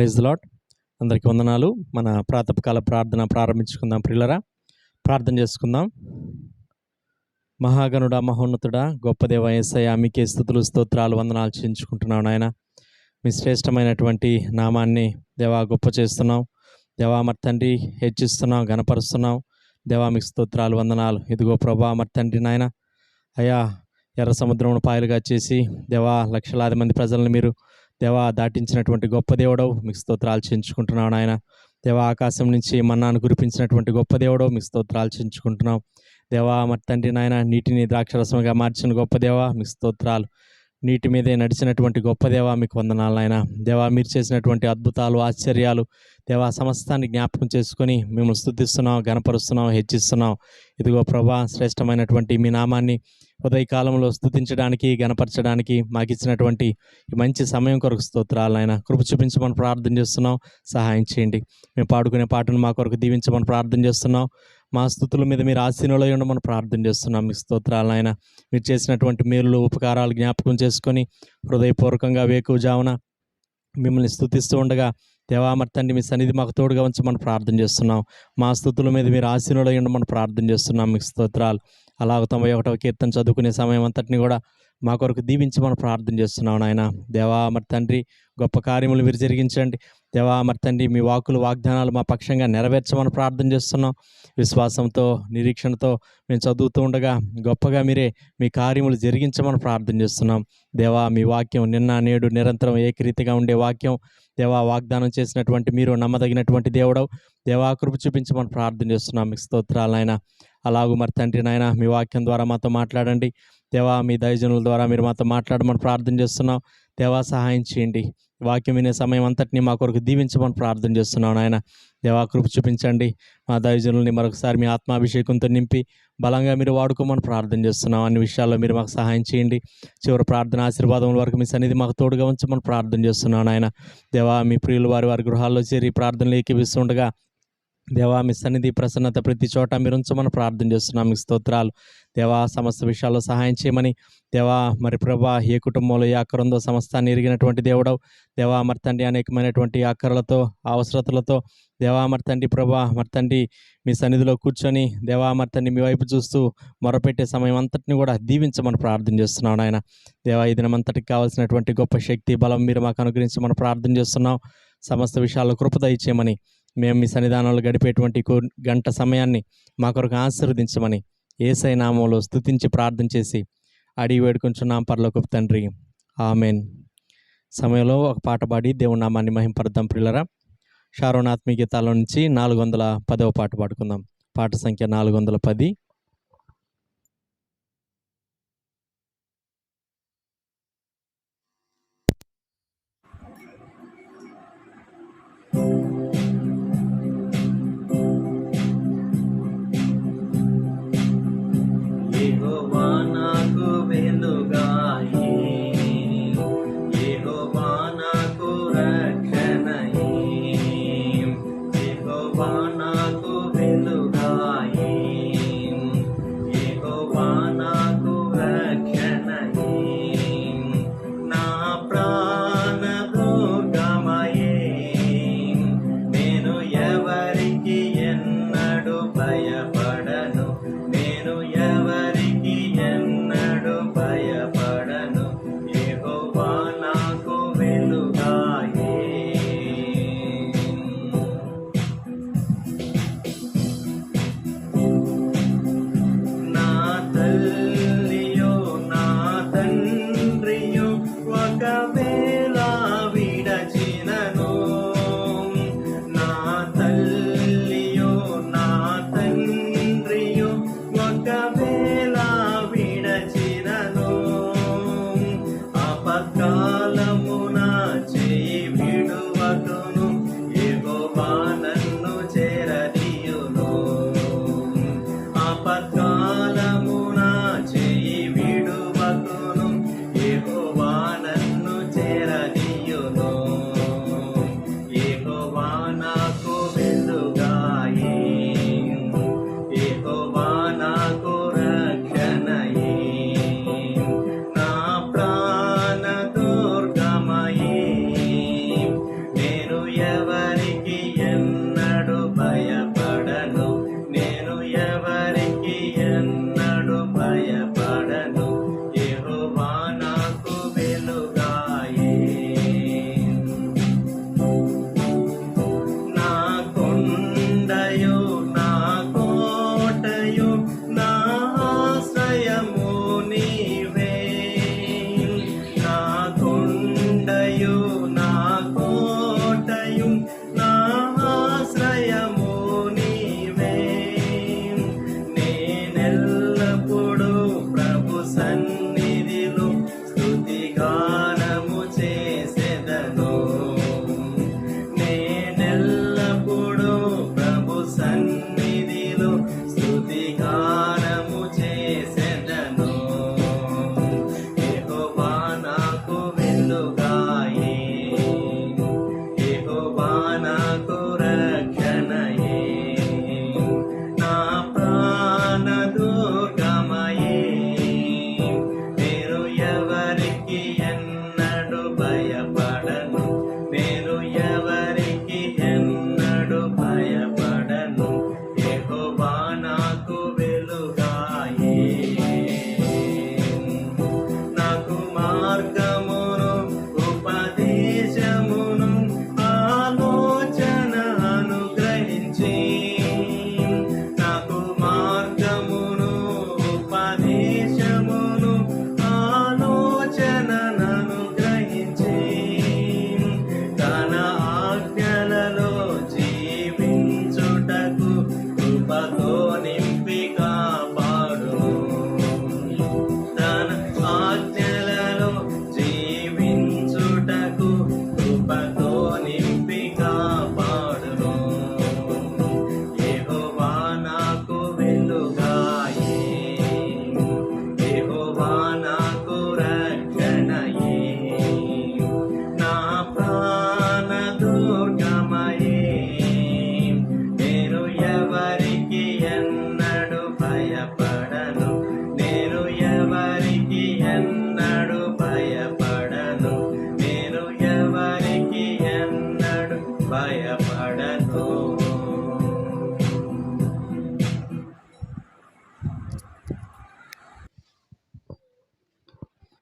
Praise the lord. అందరికీ వందనాలు. మన ప్రాతకాల ప్రార్థన ప్రారంభించుకుందాం ప్రియులరా. ప్రార్థన చేసుకుందాం. మహాగణుడా, మహోన్నతుడా, గొప్ప దేవ యేసయ్య, మీకే స్తుతులు స్తోత్రాలు వందనాలు చెల్లించుకుంటున్నాను నాయన. మీ శ్రేష్టమైనటువంటి నామాన్ని దేవా గొప్ప చేస్తున్నాం. దేవా మరి తండ్రి హెచ్చిస్తున్నాం, ఘనపరుస్తున్నాం. దేవా మీకు స్తోత్రాలు వందనాలు. ఇదిగో ప్రభా మరి తండ్రి నాయన, అయ్యా ఎర్ర సముద్రమును పాయలుగా చేసి దేవా లక్షలాది మంది ప్రజలను మీరు దేవా దాటించినటువంటి గొప్ప దేవుడవు, మీకు స్తోత్రాలు చెల్లించుకుంటున్నావు నాయన. దేవా ఆకాశం నుంచి మన్నాను కురిపించినటువంటి గొప్ప దేవుడవు, మీకు స్తోత్రాలు చెల్లించుకుంటున్నాం. దేవా మరి తండ్రి నాయన, నీటిని ద్రాక్షరసంగా మార్చిన గొప్ప దేవా, మీకు స్తోత్రాలు. నీటి మీదే నడిచినటువంటి గొప్ప దేవా, మీకు వందనాలు నాయన. దేవా మీరు చేసినటువంటి అద్భుతాలు, ఆశ్చర్యాలు దేవా సమస్తాన్ని జ్ఞాపకం చేసుకొని మేము స్తుతిస్తున్నాం, ఘనపరుస్తున్నాం, హెచ్చిస్తున్నాం. ఇదిగో ప్రభా శ్రేష్టమైనటువంటి మీ నామాన్ని ఉదయకాలంలో స్తుతించడానికి, ఘనపరచడానికి మాకు ఇచ్చినటువంటి ఈ మంచి సమయం కొరకు స్తోత్రాలు నాయన. కృప చూపించమని ప్రార్థన చేస్తున్నాం, సహాయం చేయండి. మేము పాడుకునే పాటను మా కొరకు దీవించమని ప్రార్థన చేస్తున్నాం. మా స్తుతుల మీద మీరు ఆశీనులై ఉండమని ప్రార్థన చేస్తున్నాం. మీకు స్తోత్రాలు నాయన. మీరు చేసినటువంటి మేలులు, ఉపకారాలు జ్ఞాపకం చేసుకొని హృదయపూర్వకంగా వేకువజామున మిమ్మల్ని స్తుతిస్తూ ఉండగా దేవా మరి తండ్రి మీ సన్నిధి మాకు తోడుగా ఉంచమని ప్రార్థన చేస్తున్నాం. మా స్తుతుల మీద మీరు ఆశీనులై ఉండమని ప్రార్థన చేస్తున్నాం. మీకు స్తోత్రాలు. అలాగ 91వ కీర్తన చదువుకునే సమయం అంతటిని కూడా మా కొరకు దీవించమని ప్రార్థన చేస్తున్నాం నాయన. దేవా మరి తండ్రి గొప్ప కార్యములు మీరు జరిగించండి. దేవా మరి తండ్రి మీ వాగ్దానాలు మా పక్షంగా నెరవేర్చమని ప్రార్థన చేస్తున్నాం. విశ్వాసంతో, నిరీక్షణతో మేము చదువుతూ ఉండగా గొప్పగా మీరే మీ కార్యములు జరిగించమని ప్రార్థన చేస్తున్నాం. దేవా మీ వాక్యం నిన్న నేడు నిరంతరం ఏకరీతిగా ఉండే వాక్యం దేవా, వాగ్దానం చేసినటువంటి మీరు నమ్మదగినటువంటి దేవుడవు. దేవా కృప చూపించమని ప్రార్థన చేస్తున్నాం. మీకు స్తోత్రాలు నాయన. అలాగూ మరి తండ్రి నాయన, మీ వాక్యం ద్వారా మాతో మాట్లాడండి. దేవా మీ దైవజనుల ద్వారా మీరు మాతో మాట్లాడమని ప్రార్థన చేస్తున్నాం. దేవా సహాయం చేయండి. వాక్యం వినే సమయం అంతటినీ మా కొరకు దీవించమని ప్రార్థన చేస్తున్నాం నాయన. దేవా కృప చూపించండి. మా దైవజనుల్ని మరొకసారి మీ ఆత్మాభిషేకంతో నింపి బలంగా మీరు వాడుకోమని ప్రార్థన చేస్తున్నాం. అన్ని విషయాల్లో మీరు మాకు సహాయం చేయండి. చివరి ప్రార్థన ఆశీర్వాదం వరకు మీ సన్నిధి మాకు తోడుగా ఉంచమని ప్రార్థన చేస్తున్నాను నాయన. దేవా మీ ప్రియులు వారి గృహాల్లో చేరి ప్రార్థనలు ఏకీవిస్తుండగా దేవా మీ సన్నిధి ప్రసన్నత ప్రతి చోట మీరు ఉంచమని ప్రార్థన చేస్తున్నాం. మీకు స్తోత్రాలు. దేవా సమస్త విషయాల్లో సహాయం చేయమని. దేవా మరి ప్రభా ఏ కుటుంబంలో ఏ అక్కర ఉందో సమస్తాన్ని ఎరిగినటువంటి దేవుడవు. దేవా మరి తండ్రి అనేకమైనటువంటి అక్కరలతో, అవసరతలతో దేవా మరి తండ్రి ప్రభా మరి తండ్రి మీ సన్నిధిలో కూర్చొని దేవా మరి తండ్రి మీ వైపు చూస్తూ మొరపెట్టే సమయం అంతటిని కూడా దీవించమని ప్రార్థన చేస్తున్నాం నాయన. దేవా ఈ దినమంతటికి కావాల్సినటువంటి గొప్ప శక్తి, బలం మీరు మాకు అనుగ్రహించమని ప్రార్థన చేస్తున్నాం. సమస్త విషయాల్లో కృప దయచేయమని, మేము మీ సన్నిధానంలో గడిపేటువంటి గంట సమయాన్ని మా కొరకు ఆశీర్వదించమని యేసయ్య నామములో స్తుతించి ప్రార్థన చేసి అడిగి వేడుకుంటున్నాం పరలోకపు తండ్రి, ఆమెన్. సమయంలో ఒక పాట పాడి దేవుని నామాన్ని మహింపరుద్దాం ప్రియులరా. షారోన్ ఆత్మీయ గీతాల నుంచి 410వ పాట పాడుకుందాం. పాట సంఖ్య 410. యెహోవా నాకు వెలుగాయి, యెహోవా నాకు రక్షణయి, యెహోవా నాకు వెలుగాయి,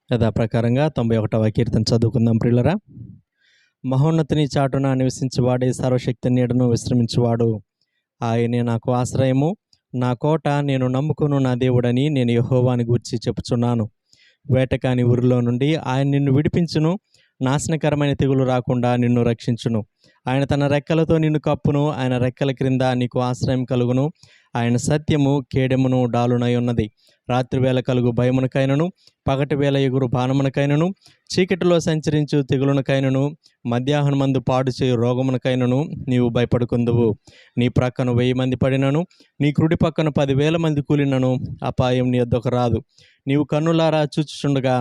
యథాప్రకారంగా 91వ కీర్తన చదువుకుందాం ప్రియులరా. మహోన్నతిని చాటున నివసించువాడే సర్వశక్తి నీడను విశ్రమించువాడు. ఆయనే నాకు ఆశ్రయము, నా కోట, నేను నమ్ముకును నా దేవుడని నేను యెహోవాని గూర్చి చెప్పుచున్నాను. వేటకాని ఊరిలో నుండి ఆయన నిన్ను విడిపించును, నాశనకరమైన తెగులు రాకుండా నిన్ను రక్షించును. ఆయన తన రెక్కలతో నిన్ను కప్పును, ఆయన రెక్కల క్రింద నీకు ఆశ్రయం కలుగును. ఆయన సత్యము కేడెమును డాలునై ఉన్నది. రాత్రివేళ కలుగు భయమునకైనను, పగటి వేళ ఎగురు బాణమునకైనను, చీకటిలో సంచరించు తెగులునకైనను, మధ్యాహ్నమందు పాడు చేయు రోగమునకైనను నీవు భయపడుకుందువు. నీ ప్రక్కన 1000 మంది పడినను, నీ కుడి పక్కన 10,000 మంది కూలినను అపాయం నీ యొద్దకు రాదు. నీవు కన్నులారా చూచుచుండగా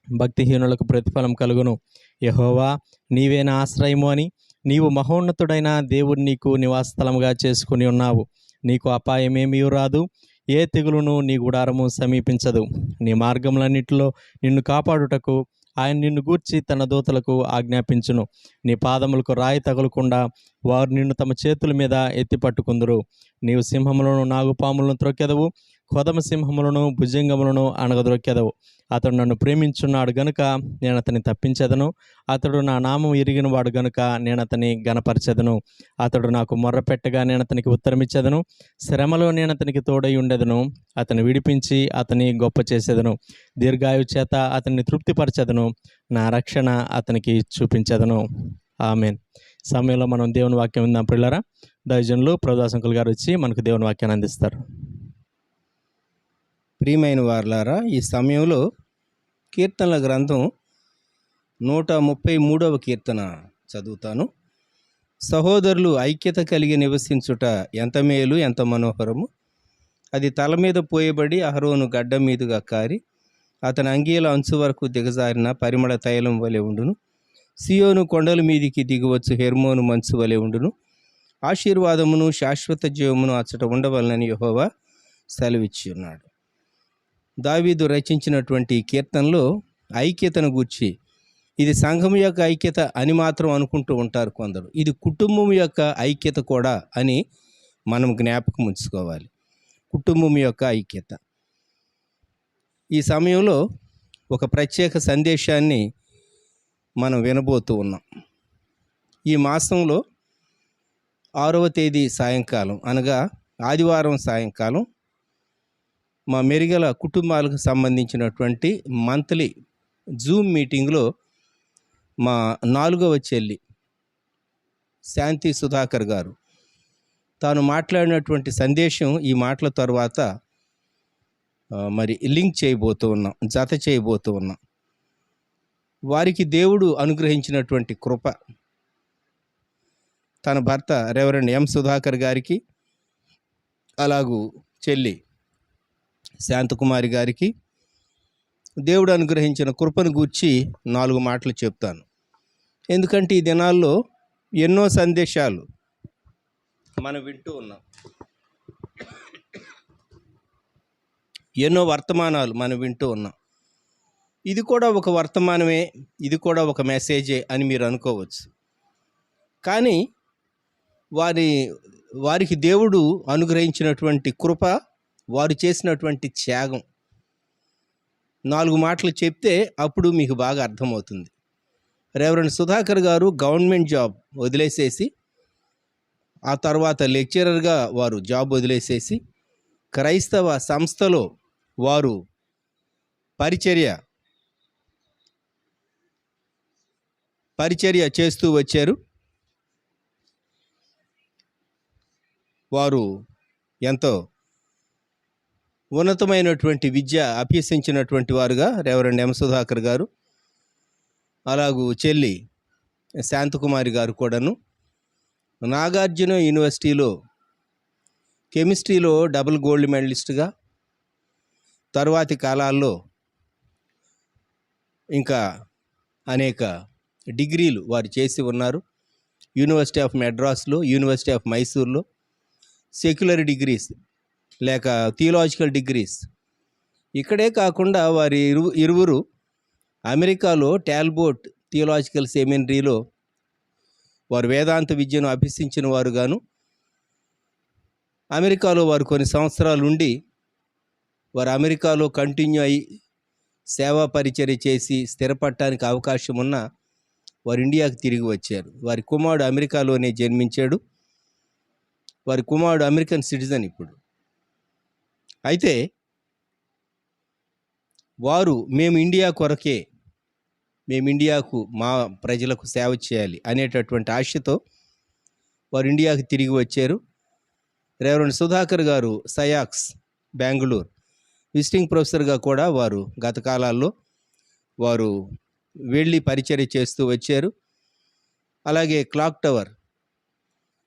భక్తిహీనులకు ప్రతిఫలం కలుగును. యెహోవా, నీవే నా ఆశ్రయము అని నీవు మహోన్నతుడైన దేవుడు నీకు నివాసస్థలముగా చేసుకుని ఉన్నావు. నీకు అపాయమేమీ రాదు, ఏ తెగులును నీ గుడారము సమీపించదు. నీ మార్గములన్నిటిలో నిన్ను కాపాడుటకు ఆయన నిన్ను గూర్చి తన దూతలకు ఆజ్ఞాపించును. నీ పాదములకు రాయి తగలకుండా వారు నిన్ను తమ చేతుల మీద ఎత్తి పట్టుకుందురు. నీవు సింహములను, నాగుపాములను త్రొక్కెదవు, కొదమ సింహములను, భుజంగములను అణగద్రొక్కెదవు. అతడు నన్ను ప్రేమించున్నాడు గనుక నేను అతన్ని తప్పించెదను. అతడు నా నామం ఎరిగినవాడు గనుక నేను అతని గనపరచెదను. అతడు నాకు మొర్రపెట్టగా నేను అతనికి ఉత్తరమిచ్చెదను. శ్రమలో నేను అతనికి తోడై ఉండెదను. అతన్ని విడిపించి అతని గొప్ప చేసేదను. దీర్ఘాయు చేత అతన్ని తృప్తిపరచెదను. నా రక్షణ అతనికి చూపించెదను. ఆమేన్. సమయంలో మనం దేవుని వాక్యం విందాం ప్రియులారా. దైవజనులు ప్రభుదాసంకుల్ గారు వచ్చి మనకు దేవుని వాక్యాన్ని అందిస్తారు. ప్రియమైన వారలారా, ఈ సమయంలో కీర్తనల గ్రంథం 133వ కీర్తన చదువుతాను. సహోదరులు ఐక్యత కలిగి నివసించుట ఎంత మేలు, ఎంత మనోహరము. అది తల మీద పోయబడి అహరోను గడ్డ మీదుగా కారి అతని అంగీల అంచు వరకు దిగజారిన పరిమళ తైలం వలె ఉండును. సియోను కొండల మీదికి దిగువచ్చు హెర్మోను మంచు వలె ఉండును. ఆశీర్వాదమును శాశ్వత జీవమును అచ్చట ఉండవలనని యెహోవా సెలవిచ్చి ఉన్నాడు. దావీదు రచించినటువంటి కీర్తనలో ఐక్యతను గూర్చి, ఇది సంఘం యొక్క ఐక్యత అని మాత్రం అనుకుంటూ ఉంటారు కొందరు. ఇది కుటుంబం యొక్క ఐక్యత కూడా అని మనం జ్ఞాపకం ఉంచుకోవాలి. కుటుంబం యొక్క ఐక్యత. ఈ సమయంలో ఒక ప్రత్యేక సందేశాన్ని మనం వినబోతూ ఉన్నాం. ఈ మాసంలో 6వ తేదీ సాయంకాలం, అనగా ఆదివారం సాయంకాలం, మా మెరిగల కుటుంబాలకు సంబంధించినటువంటి మంత్లీ జూమ్ మీటింగ్లో మా 4వ చెల్లి శాంతి సుధాకర్ గారు తాను మాట్లాడినటువంటి సందేశం ఈ మాటల తర్వాత మరి లింక్ చేయబోతూ ఉన్నాం, జత చేయబోతూ ఉన్నాం. వారికి దేవుడు అనుగ్రహించినటువంటి కృప తన భర్త రెవరెండ్ ఎం సుధాకర్ గారికి, అలాగూ చెల్లి శాంతకుమారి గారికి దేవుడు అనుగ్రహించిన కృపను గూర్చి 4 మాటలు చెప్తాను. ఎందుకంటే ఈ దినాల్లో ఎన్నో సందేశాలు మనం వింటూ ఉన్నాం, ఎన్నో వర్తమానాలు మనం వింటూ ఉన్నాం. ఇది కూడా ఒక వర్తమానమే, ఇది కూడా ఒక మెసేజే అని మీరు అనుకోవచ్చు. కానీ వారికి దేవుడు అనుగ్రహించినటువంటి కృప, వారు చేసినటువంటి త్యాగం 4 మాటలు చెప్తే అప్పుడు మీకు బాగా అర్థమవుతుంది. రెవరెండ్ సుధాకర్ గారు గవర్నమెంట్ జాబ్ వదిలేసేసి, ఆ తర్వాత లెక్చరర్గా వారు జాబ్ వదిలేసేసి క్రైస్తవ సంస్థలో వారు పరిచర్య చేస్తూ వచ్చారు. వారు ఎంతో ఉన్నతమైనటువంటి విద్య అభ్యసించినటువంటి వారుగా రెవరెండ్ ఎం సుధాకర్ గారు, అలాగూ చెల్లి శాంతకుమారి గారు కూడాను నాగార్జున యూనివర్సిటీలో కెమిస్ట్రీలో డబుల్ గోల్డ్ మెడలిస్ట్గా, తరువాతి కాలాల్లో ఇంకా అనేక డిగ్రీలు వారు చేసి ఉన్నారు. యూనివర్సిటీ ఆఫ్ మెడ్రాస్లో, యూనివర్సిటీ ఆఫ్ మైసూర్లో సెక్యులర్ డిగ్రీస్ లేక థియలాజికల్ డిగ్రీస్. ఇక్కడే కాకుండా వారి ఇరువురు అమెరికాలో టాల్బోట్ థియలాజికల్ సెమినరీలో వారు వేదాంత విద్యను అభ్యసించిన వారుగాను, అమెరికాలో వారు కొన్ని సంవత్సరాలు ఉండి వారు అమెరికాలో కంటిన్యూ అయ్యి సేవా పరిచర్య చేసి స్థిరపడటానికి అవకాశం ఉన్న వారు ఇండియాకు తిరిగి వచ్చారు. వారి కుమారుడు అమెరికాలోనే జన్మించాడు. వారి కుమారుడు అమెరికన్ సిటిజన్ ఇప్పుడు. అయితే వారు మేము ఇండియాకు మా ప్రజలకు సేవ చేయాలి అనేటటువంటి ఆశతో వారు ఇండియాకు తిరిగి వచ్చారు. రెవరెండ్ సుధాకర్ గారు సయాక్స్ బెంగళూరు విజిటింగ్ ప్రొఫెసర్గా కూడా వారు గత కాలాల్లో వారు వెళ్ళి పరిచర్య చేస్తూ వచ్చారు. అలాగే clock tower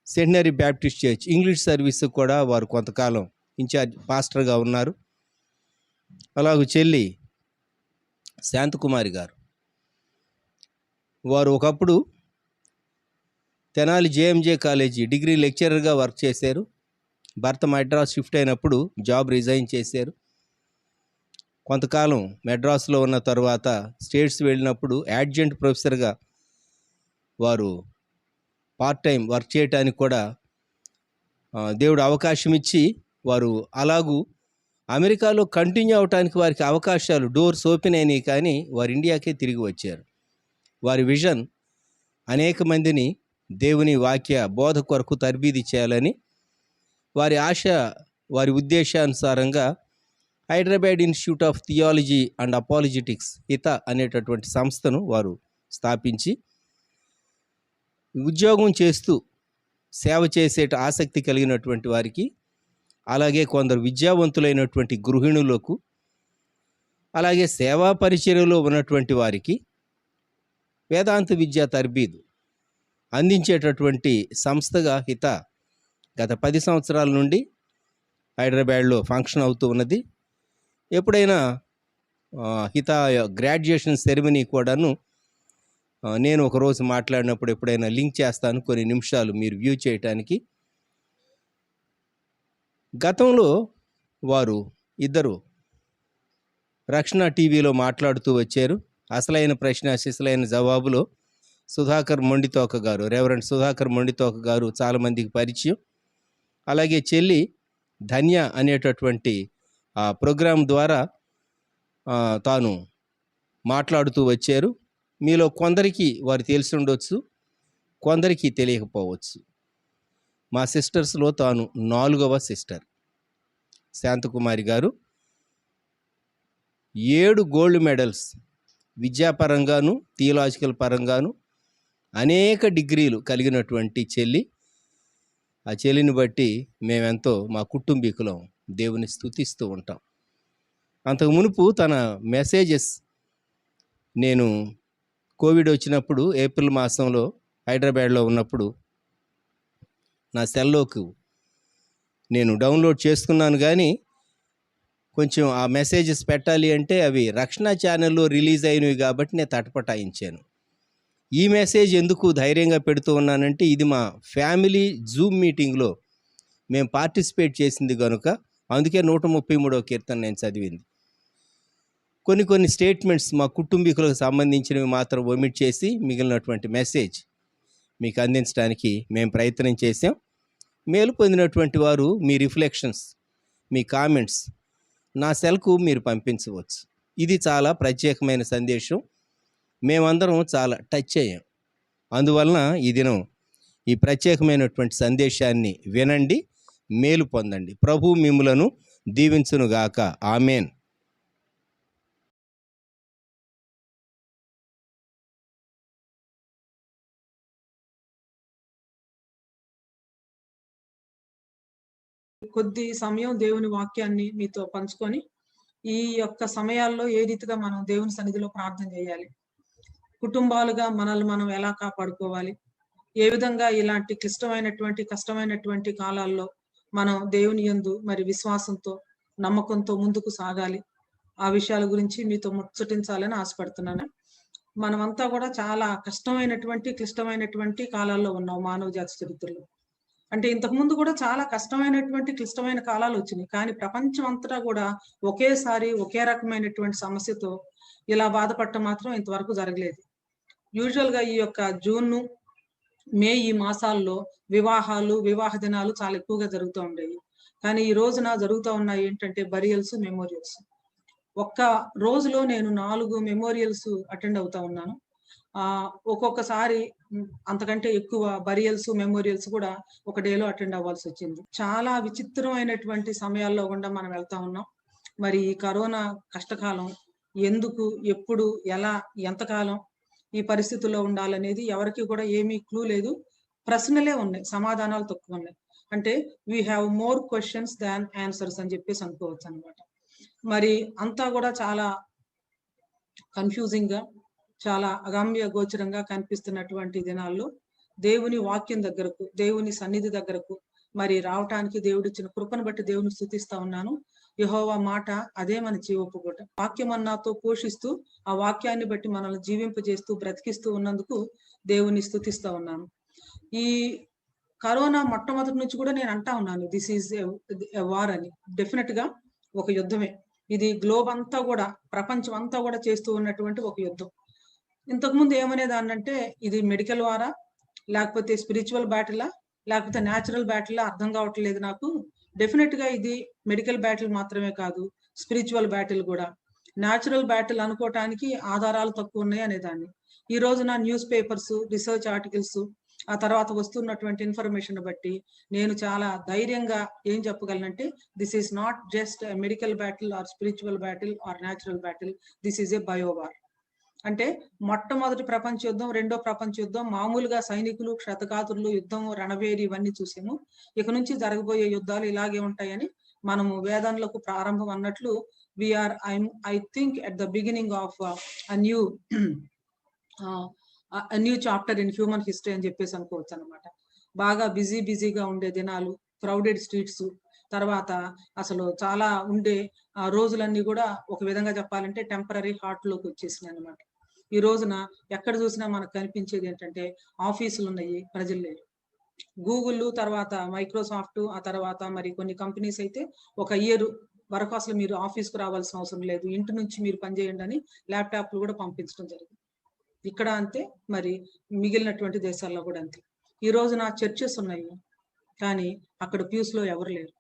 centenary Baptist church English service కూడా వారు కొంతకాలం ఇన్ఛార్జ్ పాస్టర్గా ఉన్నారు. అలాగే చెల్లి శాంతకుమారి గారు, వారు ఒకప్పుడు తెనాలి జేఎంజే కాలేజీ డిగ్రీ లెక్చరర్గా వర్క్ చేశారు. భర్త మెడ్రాస్ షిఫ్ట్ అయినప్పుడు జాబ్ రిజైన్ చేశారు. కొంతకాలం మెడ్రాస్లో ఉన్న తర్వాత స్టేట్స్ వెళ్ళినప్పుడు యాడ్జెంట్ ప్రొఫెసర్గా వారు పార్ట్ టైం వర్క్ చేయడానికి కూడా దేవుడు అవకాశం ఇచ్చి వారు అలాగూ అమెరికాలో కంటిన్యూ అవడానికి వారికి అవకాశాలు డోర్స్ ఓపెన్ అయినాయి. కానీ వారు ఇండియాకే తిరిగి వచ్చారు. వారి విజన్ అనేక మందిని దేవుని వాక్య బోధ కొరకు తర్బీదు చేయాలని, వారి ఆశ, వారి ఉద్దేశానుసారంగా Hyderabad institute of theology and apologetics HITA అనేటటువంటి సంస్థను వారు స్థాపించి ఉద్యోగం చేస్తూ సేవ చేసేట ఆసక్తి కలిగినటువంటి వారికి, అలాగే కొందరు విద్యావంతులైనటువంటి గృహిణులకు, అలాగే సేవా పరిచర్యలో ఉన్నటువంటి వారికి వేదాంత విద్యా తర్బీదు అందించేటటువంటి సంస్థగా హిత గత 10 సంవత్సరాల నుండి హైదరాబాద్లో ఫంక్షన్ అవుతూ ఉన్నది. ఎప్పుడైనా హిత గ్రాడ్యుయేషన్ సెరమనీ కూడాను నేను ఒకరోజు మాట్లాడినప్పుడు ఎప్పుడైనా లింక్ చేస్తాను, కొన్ని నిమిషాలు మీరు వ్యూ చేయటానికి. గతంలో వారు ఇద్దరు రక్షణ టీవీలో మాట్లాడుతూ వచ్చారు. అసలైన ప్రశ్న సిసలైన జవాబులో సుధాకర్ మొండితోక గారు, రెవరెండ్ సుధాకర్ మొండితోక గారు చాలామందికి పరిచయం. అలాగే చెల్లి ధన్య అనేటటువంటి ఆ ప్రోగ్రాం ద్వారా తాను మాట్లాడుతూ వచ్చారు. మీలో కొందరికి వారు తెలిసి ఉండొచ్చు, కొందరికి తెలియకపోవచ్చు. మా సిస్టర్స్లో తాను 4వ సిస్టర్. శాంతకుమారి గారు 7 గోల్డ్ మెడల్స్ విద్యాపరంగాను థియలాజికల్ పరంగాను అనేక డిగ్రీలు కలిగినటువంటి చెల్లి. ఆ చెల్లిని బట్టి మేమెంతో మా కుటుంబీకులం దేవుని స్తుతిస్తూ ఉంటాం. అంతకు మునుపు తన మెసేజెస్ నేను కోవిడ్ వచ్చినప్పుడు ఏప్రిల్ మాసంలో హైదరాబాద్లో ఉన్నప్పుడు నా సెల్లోకి నేను డౌన్లోడ్ చేసుకున్నాను. కానీ కొంచెం ఆ మెసేజెస్ పెట్టాలి అంటే అవి రక్షణ ఛానల్లో రిలీజ్ అయినవి కాబట్టి నేను తటపటాయించాను. ఈ మెసేజ్ ఎందుకు ధైర్యంగా పెడుతూ ఉన్నానంటే ఇది మా ఫ్యామిలీ జూమ్ మీటింగ్లో మేము పార్టిసిపేట్ చేసింది కనుక అందుకే 133వ కీర్తన నేను చదివింది. కొన్ని స్టేట్మెంట్స్ మా కుటుంబీకులకు సంబంధించినవి మాత్రం ఒమిట్ చేసి మిగిలినటువంటి మెసేజ్ మీకు అందించడానికి మేము ప్రయత్నం చేసాం. మేలు పొందినటువంటి వారు మీ రిఫ్లెక్షన్స్, మీ కామెంట్స్ నా సెల్కు మీరు పంపించవచ్చు. ఇది చాలా ప్రత్యేకమైన సందేశం. మేమందరం చాలా టచ్ అయ్యాం. అందువలన ఈ దినం ఈ ప్రత్యేకమైనటువంటి సందేశాన్ని వినండి, మేలు పొందండి. ప్రభు మిమ్ములను దీవించునుగాక. ఆమెన్. కొద్ది సమయం దేవుని వాక్యాన్ని మీతో పంచుకొని ఈ యొక్క సమయాల్లో ఏ రీతిగా మనం దేవుని సన్నిధిలో ప్రార్థన చేయాలి, కుటుంబాలుగా మనల్ని మనం ఎలా కాపాడుకోవాలి, ఏ విధంగా ఇలాంటి కష్టమైనటువంటి కాలాల్లో మనం దేవుని యందు మరి విశ్వాసంతో నమ్మకంతో ముందుకు సాగాలి, ఆ విషయాల గురించి మీతో ముచ్చటించాలని ఆశపడుతున్నాను. మనమంతా కూడా చాలా క్లిష్టమైనటువంటి కాలాల్లో ఉన్నాం మానవ జాతి చరిత్రలో. అంటే ఇంతకు ముందు కూడా చాలా క్లిష్టమైన కాలాలు వచ్చినాయి. కానీ ప్రపంచం అంతటా కూడా ఒకేసారి ఒకే రకమైనటువంటి సమస్యతో ఇలా బాధపడటం మాత్రం ఇంతవరకు జరగలేదు. యూజువల్ గా ఈ యొక్క జూన్, మే ఈ మాసాల్లో వివాహ దినాలు చాలా ఎక్కువగా జరుగుతూ ఉండేవి. కానీ ఈ రోజున జరుగుతూ ఉన్నాయి ఏంటంటే బరియల్స్, మెమోరియల్స్. ఒక్క రోజులో నేను 4 మెమోరియల్స్ అటెండ్ అవుతా ఉన్నాను. ఒక్కొక్కసారి అంతకంటే ఎక్కువ బరియల్స్, మెమోరియల్స్ కూడా ఒక డేలో అటెండ్ అవ్వాల్సొచ్చింది. చాలా విచిత్రమైనటువంటి సమయాల్లో గుండా మనం వెళ్తా ఉన్నాం. మరి ఈ కరోనా కష్టకాలం ఎందుకు, ఎప్పుడు, ఎలా, ఎంతకాలం ఈ పరిస్థితుల్లో ఉండాలనేది ఎవరికీ కూడా ఏమీ క్లూ లేదు. ప్రశ్నలే ఉన్నాయి, సమాధానాలు తక్కువున్నాయి. అంటే we have more questions than answers అని చెప్పేసి అనుకోవచ్చనమాట. మరి అంతా కూడా చాలా కన్‌ఫ్యూజింగ్‌గా, చాలా అగమ్య గోచరంగా కనిపిస్తున్నటువంటి దినాల్లో దేవుని వాక్యం దగ్గరకు, దేవుని సన్నిధి దగ్గరకు మరి రావటానికి దేవుడిచ్చిన కృపను బట్టి దేవుని స్తుతిస్తా ఉన్నాను. యెహోవా మాట అదే మన జీవపు ఊట. వాక్యమన్నాతో పోషిస్తూ, ఆ వాక్యాన్ని బట్టి మనల్ని జీవింపజేస్తూ, బ్రతికిస్తూ ఉన్నందుకు దేవుని స్తుతిస్తా ఉన్నాను. ఈ కరోనా మొట్టమొదటి నుంచి కూడా నేను అంటా ఉన్నాను, దిస్ ఈజ్ ఎ వార్ అని. డెఫినెట్ గా ఒక యుద్ధమే. ఇది గ్లోబ్ అంతా కూడా, ప్రపంచం అంతా కూడా చేస్తూ ఉన్నటువంటి ఒక యుద్ధం. ఇంతకుముందు ఏమనేదాన్నంటే ఇది మెడికల్ వారా, లేకపోతే స్పిరిచువల్ బ్యాటిలా, లేకపోతే న్యాచురల్ బ్యాటిలా అర్థం కావట్లేదు నాకు. డెఫినెట్ గా ఇది మెడికల్ బ్యాటిల్ మాత్రమే కాదు, స్పిరిచువల్ బ్యాటిల్ కూడా. న్యాచురల్ బ్యాటిల్ అనుకోవటానికి ఆధారాలు తక్కువ ఉన్నాయి అనేదాన్ని. ఈ రోజున న్యూస్ పేపర్స్, రిసెర్చ్ ఆర్టికల్స్, ఆ తర్వాత వస్తున్నటువంటి ఇన్ఫర్మేషన్ బట్టి నేను చాలా ధైర్యంగా ఏం చెప్పగలనంటే, this is not just medical battle or spiritual battle or natural battle, this is a biowar. అంటే మొట్టమొదటి ప్రపంచ యుద్ధం, రెండో ప్రపంచ యుద్ధం మామూలుగా సైనికులు, క్షతగాత్రులు, యుద్ధం, రణవేరి ఇవన్నీ చూసాము. ఇక నుంచి జరగబోయే యుద్ధాలు ఇలాగే ఉంటాయని మనము వేదంలోకి ప్రారంభం అన్నట్లు we are I think at the beginning of new chapter in human history అని చెప్పేసి అనుకోవచ్చు అనమాట. బాగా బిజీగా ఉండే దినాలు, క్రౌడెడ్ స్ట్రీట్స్, తర్వాత అసలు చాలా ఉండే రోజులన్నీ కూడా ఒక విధంగా చెప్పాలంటే టెంపరరీ హార్ట్ లోకి వచ్చేసినాయి అనమాట. ఈ రోజున ఎక్కడ చూసినా మనకు కనిపించేది ఏంటంటే ఆఫీసులు ఉన్నాయి, ప్రజలు లేరు. గూగుల్, తర్వాత మైక్రోసాఫ్ట్, ఆ తర్వాత మరి కొన్ని కంపెనీస్ అయితే ఒక ఇయర్ వరకు అసలు మీరు ఆఫీస్కు రావాల్సిన అవసరం లేదు, ఇంటి నుంచి మీరు పనిచేయండి అని ల్యాప్టాప్లు కూడా పంపించడం జరిగింది. ఇక్కడ అంతే, మరి మిగిలినటువంటి దేశాల్లో కూడా అంతే. ఈ రోజున చర్చెస్ ఉన్నాయి, కానీ అక్కడ ప్యూస్ లో ఎవరు లేరు.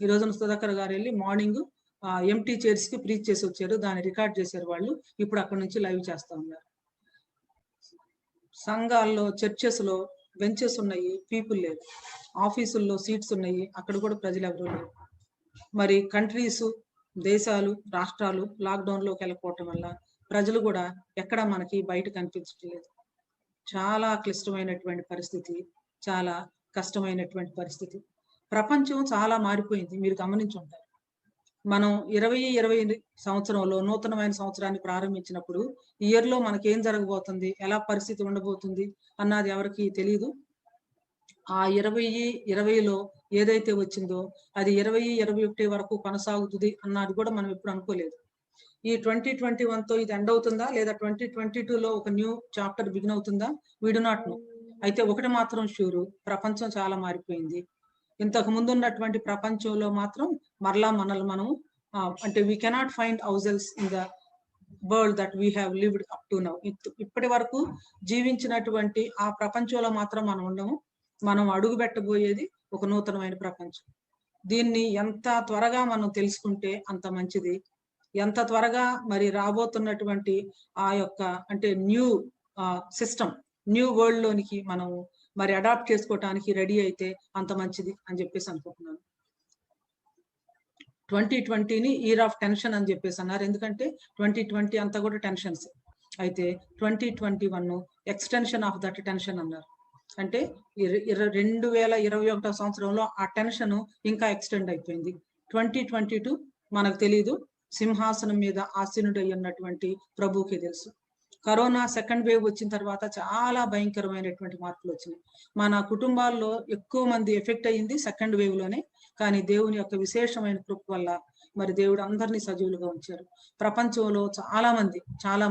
ఈ రోజున సుధాకర్ గారు వెళ్ళి మార్నింగ్ ఎంటీ చైర్స్ కి ప్రీచ్ చేసి వచ్చారు, దాన్ని రికార్డ్ చేశారు వాళ్ళు. ఇప్పుడు అక్కడ నుంచి లైవ్ చేస్తా ఉన్నారు. సంఘాల్లో, చర్చెస్ లో బెంచెస్ ఉన్నాయి, పీపుల్ లేరు. ఆఫీసుల్లో సీట్స్ ఉన్నాయి, అక్కడ కూడా ప్రజలు ఎవరు లేరు. మరి కంట్రీస్, దేశాలు, రాష్ట్రాలు లాక్డౌన్ లోకి వెళ్ళిపోవటం వల్ల ప్రజలు కూడా ఎక్కడ మనకి బయట కనిపించట్లేదు. చాలా క్లిష్టమైనటువంటి పరిస్థితి, చాలా కష్టమైనటువంటి పరిస్థితి. ప్రపంచం చాలా మారిపోయింది, మీరు గమనించి ఉంటారు. మనం 2020 సంవత్సరంలో నూతనమైన సంవత్సరాన్ని ప్రారంభించినప్పుడు ఈ ఇయర్ లో మనకేం జరగబోతుంది, ఎలా పరిస్థితి ఉండబోతుంది అన్నది ఎవరికి తెలియదు. ఆ 2020లో ఏదైతే వచ్చిందో అది 2021 వరకు కొనసాగుతుంది అన్నది కూడా మనం ఎప్పుడు అనుకోలేదు. ఈ 2021తో ఇది ఎండ్ అవుతుందా, లేదా 2022లో ఒక న్యూ చాప్టర్ బిగిన్ అవుతుందా, వీ డు నాట్ నో. అయితే ఒకటి మాత్రం షూరు, ప్రపంచం చాలా మారిపోయింది. ఇంతకు ముందు ఉన్నటువంటి ప్రపంచంలో మాత్రం మరలా మనల్ని మనం అంటే we cannot find hour in the world that we have lived up to now. ఇప్పటి వరకు జీవించినటువంటి ఆ ప్రపంచంలో మాత్రం మనం ఉండము. మనం అడుగు పెట్టబోయేది ఒక నూతనమైన ప్రపంచం. దీన్ని ఎంత త్వరగా మనం తెలుసుకుంటే అంత మంచిది. ఎంత త్వరగా మరి రాబోతున్నటువంటి ఆ యొక్క అంటే న్యూ సిస్టమ్, న్యూ వరల్డ్ లోనికి మనం మరి అడాప్ట్ చేసుకోవటానికి రెడీ అయితే అంత మంచిది అని చెప్పేసి అనుకుంటున్నాను. 2020ని ఇయర్ ఆఫ్ టెన్షన్ అని చెప్పేసి అన్నారు, ఎందుకంటే 2020 అంతా కూడా టెన్షన్స్. అయితే 2021 ఎక్స్టెన్షన్ ఆఫ్ దట్ టెన్షన్ అన్నారు. అంటే 2021 సంవత్సరంలో ఆ టెన్షన్ ఇంకా ఎక్స్టెండ్ అయిపోయింది. 2022 మనకు తెలీదు, సింహాసనం మీద ఆసీనుడై ఉన్నటువంటి ప్రభువుకి తెలుసు. కరోనా సెకండ్ వేవ్ వచ్చిన తర్వాత చాలా భయంకరమైనటువంటి మార్పులు వచ్చినాయి. మన కుటుంబాల్లో ఎక్కువ మంది ఎఫెక్ట్ అయ్యింది సెకండ్ వేవ్ లోనే. కానీ దేవుని యొక్క విశేషమైన కృప వల్ల మరి దేవుడు అందరినీ సజీవులుగా ఉంచారు. ప్రపంచంలో చాలా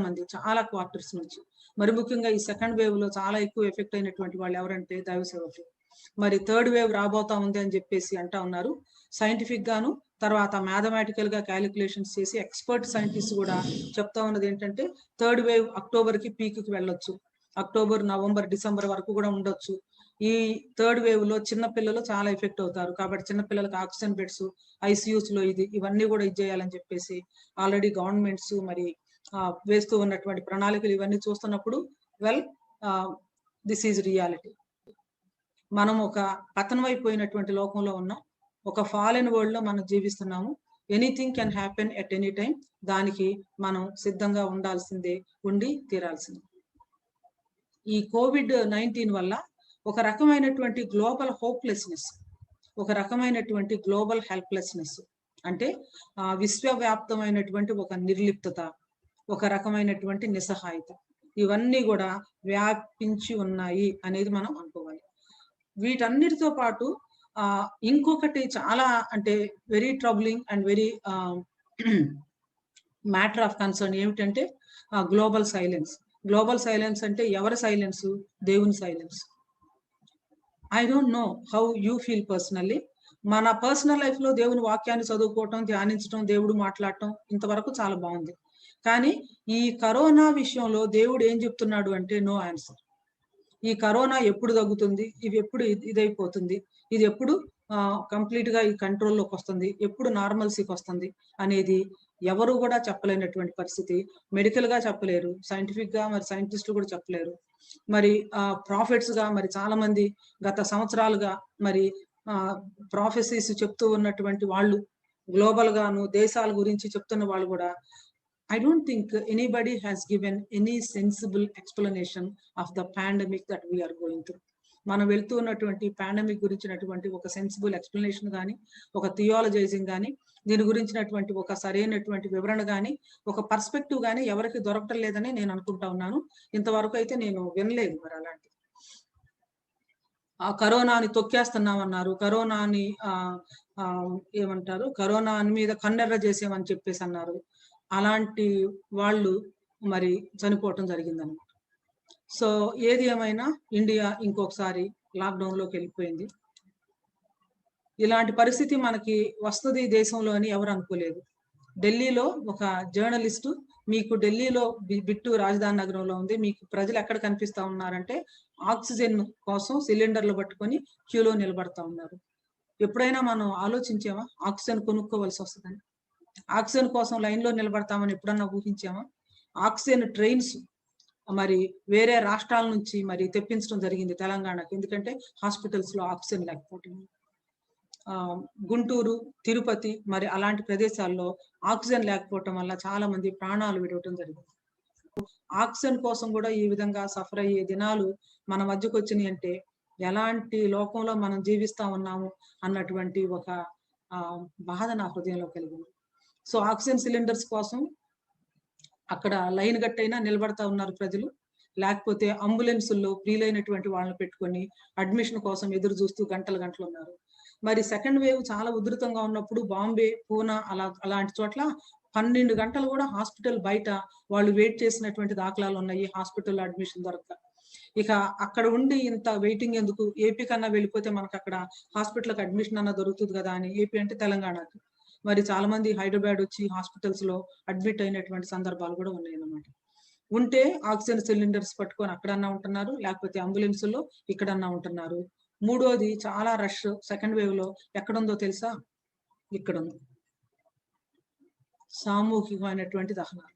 మంది చాలా క్వార్టర్స్ నుంచి, మరి ముఖ్యంగా ఈ సెకండ్ వేవ్ లో చాలా ఎక్కువ ఎఫెక్ట్ అయినటువంటి వాళ్ళు ఎవరంటే దైవ సేవకులు. మరి థర్డ్ వేవ్ రాబోతా ఉంది అని చెప్పేసి అంటా ఉన్నారు. సైంటిఫిక్ గాను, తర్వాత మ్యాథమెటికల్ గా క్యాలిక్యులేషన్స్ చేసి ఎక్స్పర్ట్ సైంటిస్ట్ కూడా చెప్తా ఉన్నది ఏంటంటే థర్డ్ వేవ్ అక్టోబర్ కి పీక్ కి వెళ్ళొచ్చు. అక్టోబర్, నవంబర్, డిసెంబర్ వరకు కూడా ఉండొచ్చు. ఈ థర్డ్ వేవ్ లో చిన్న పిల్లలు చాలా ఎఫెక్ట్ అవుతారు. కాబట్టి చిన్న పిల్లలకు ఆక్సిజన్ బెడ్స్, ఐసీయూస్ లో ఇవన్నీ కూడా చేయాలని చెప్పేసి ఆల్రెడీ గవర్నమెంట్స్ మరి వేస్తూ ఉన్నటువంటి ప్రణాళికలు ఇవన్నీ చూస్తున్నప్పుడు వెల్ దిస్ ఈజ్ రియాలిటీ. మనం ఒక పతనమైపోయినటువంటి లోకంలో ఉన్నాం. ఒక ఫాలెన్ వరల్డ్ లో మనం జీవిస్తున్నాము. Anything can happen at any time. దానికి మనం సిద్ధంగా ఉండి తీరాల్సింది. ఈ COVID-19 వల్ల ఒక రకమైనటువంటి గ్లోబల్ హోప్లెస్నెస్, ఒక రకమైనటువంటి గ్లోబల్ హెల్ప్లెస్నెస్, అంటే విశ్వవ్యాప్తమైనటువంటి ఒక నిర్లిప్తత, ఒక రకమైనటువంటి నిస్సహాయత, ఇవన్నీ కూడా వ్యాపించి ఉన్నాయి అనేది మనం అనుకోవాలి. వీటన్నిటితో పాటు ఇంకొకటి చాలా అంటే very troubling and very matter of concern ఏమిటంటే గ్లోబల్ సైలెన్స్. గ్లోబల్ సైలెన్స్ అంటే ఎవరి సైలెన్స్? దేవుని silence. I don't know how you feel personally. మన పర్సనల్ లైఫ్ లో దేవుని వాక్యాన్ని చదువుకోవటం, ధ్యానించడం, దేవుడు మాట్లాడటం ఇంతవరకు చాలా బాగుంది. కానీ ఈ కరోనా విషయంలో దేవుడు ఏం చెప్తున్నాడు అంటే నో ఆన్సర్. ఈ కరోనా ఎప్పుడు తగ్గుతుంది, ఇది ఎప్పుడు ఇదైపోతుంది, ఇది ఎప్పుడు కంప్లీట్ గా ఈ కంట్రోల్లోకి వస్తుంది, ఎప్పుడు నార్మల్సీకి వస్తుంది అనేది ఎవరు కూడా చెప్పలేనటువంటి పరిస్థితి. మెడికల్ గా చెప్పలేరు, సైంటిఫిక్ గా మరి సైంటిస్టులు కూడా చెప్పలేరు. మరి ప్రాఫిట్స్ గా మరి చాలా మంది గత సంవత్సరాలుగా మరి ప్రాఫెసీస్ చెప్తూ ఉన్నటువంటి వాళ్ళు, గ్లోబల్ గాను దేశాల గురించి చెప్తున్న వాళ్ళు కూడా I don't think anybody has given any sensible explanation of the pandemic that we are going through. మనం వెళ్తూ ఉన్నటువంటి పాండమిక్ గురించినటువంటి ఒక సెన్సిబుల్ ఎక్స్ప్లెనేషన్ కానీ, ఒక థియాలజైజింగ్ కానీ, దీని గురించినటువంటి ఒక సరైనటువంటి వివరణ కానీ, ఒక పర్స్పెక్టివ్ కానీ ఎవరికి దొరకటం లేదని నేను అనుకుంటా ఉన్నాను. ఇంతవరకు అయితే నేను వినలేదు మరి అలాంటి. కరోనాని తొక్కేస్తున్నామన్నారు, కరోనాని ఏమంటారు, కరోనా మీద కన్నెర్ర చేసామని చెప్పేసి అన్నారు. అలాంటి వాళ్ళు మరి చనిపోవటం జరిగిందన్నమాట. సో ఏది ఏమైనా ఇండియా ఇంకొకసారి లాక్డౌన్ లోకి వెళ్ళిపోయింది. ఇలాంటి పరిస్థితి మనకి వస్తుంది దేశంలో అని ఎవరు అనుకోలేదు. ఢిల్లీలో ఒక జర్నలిస్టు, మీకు ఢిల్లీలో బిట్టు రాజధాని నగరంలో ఉంది, మీకు ప్రజలు ఎక్కడ కనిపిస్తా ఉన్నారంటే ఆక్సిజన్ కోసం సిలిండర్లు పట్టుకొని క్యూలో నిలబడతా ఉన్నారు. ఎప్పుడైనా మనం ఆలోచించామా ఆక్సిజన్ కొనుక్కోవలసి వస్తుందని? ఆక్సిజన్ కోసం లైన్ లో నిలబడతామని ఎప్పుడన్నా ఊహించామా? ఆక్సిజన్ ట్రైన్స్ మరి వేరే రాష్ట్రాల నుంచి మరి తెప్పించడం జరిగింది తెలంగాణకి. ఎందుకంటే హాస్పిటల్స్ లో ఆక్సిజన్ లేకపోవటం. గుంటూరు, తిరుపతి మరి అలాంటి ప్రదేశాల్లో ఆక్సిజన్ లేకపోవటం వల్ల చాలా మంది ప్రాణాలు విడవటం జరిగింది. ఆక్సిజన్ కోసం కూడా ఈ విధంగా సఫర్ అయ్యే దినాలు మన మధ్యకు వచ్చినాయి అంటే ఎలాంటి లోకంలో మనం జీవిస్తా ఉన్నాము అన్నటువంటి ఒక బాధ నా హృదయంలో కలిగింది. సో ఆక్సిజన్ సిలిండర్స్ కోసం అక్కడ లైన్ గట్టైనా నిలబడతా ఉన్నారు ప్రజలు. లేకపోతే అంబులెన్సుల్లో ప్రియులైనటువంటి వాళ్ళని పెట్టుకొని అడ్మిషన్ కోసం ఎదురు చూస్తూ గంటలు ఉన్నారు. మరి సెకండ్ వేవ్ చాలా ఉధృతంగా ఉన్నప్పుడు బాంబే, పూనా అలాంటి చోట్ల 12 గంటలు కూడా హాస్పిటల్ బయట వాళ్ళు వెయిట్ చేసినటువంటి దాఖలాలు ఉన్నాయి, హాస్పిటల్ అడ్మిషన్ దొరక. ఇక అక్కడ ఉండి ఇంత వెయిటింగ్ ఎందుకు, ఏపీ కన్నా వెళ్ళిపోతే మనకు అక్కడ హాస్పిటల్కి అడ్మిషన్ అన్న దొరుకుతుంది కదా అని. ఏపీ అంటే తెలంగాణకి. మరి చాలా మంది హైదరాబాద్ వచ్చి హాస్పిటల్స్ లో అడ్మిట్ అయినటువంటి సందర్భాలు కూడా ఉన్నాయి అన్నమాట. ఉంటే ఆక్సిజన్ సిలిండర్స్ పట్టుకొని అక్కడన్నా ఉంటున్నారు, లేకపోతే అంబులెన్సుల్లో ఇక్కడన్నా ఉంటున్నారు. మూడోది చాలా రష్ సెకండ్ వేవ్ లో ఎక్కడుందో తెలుసా? ఇక్కడ ఉంది, సామూహికమైనటువంటి దహనాలు.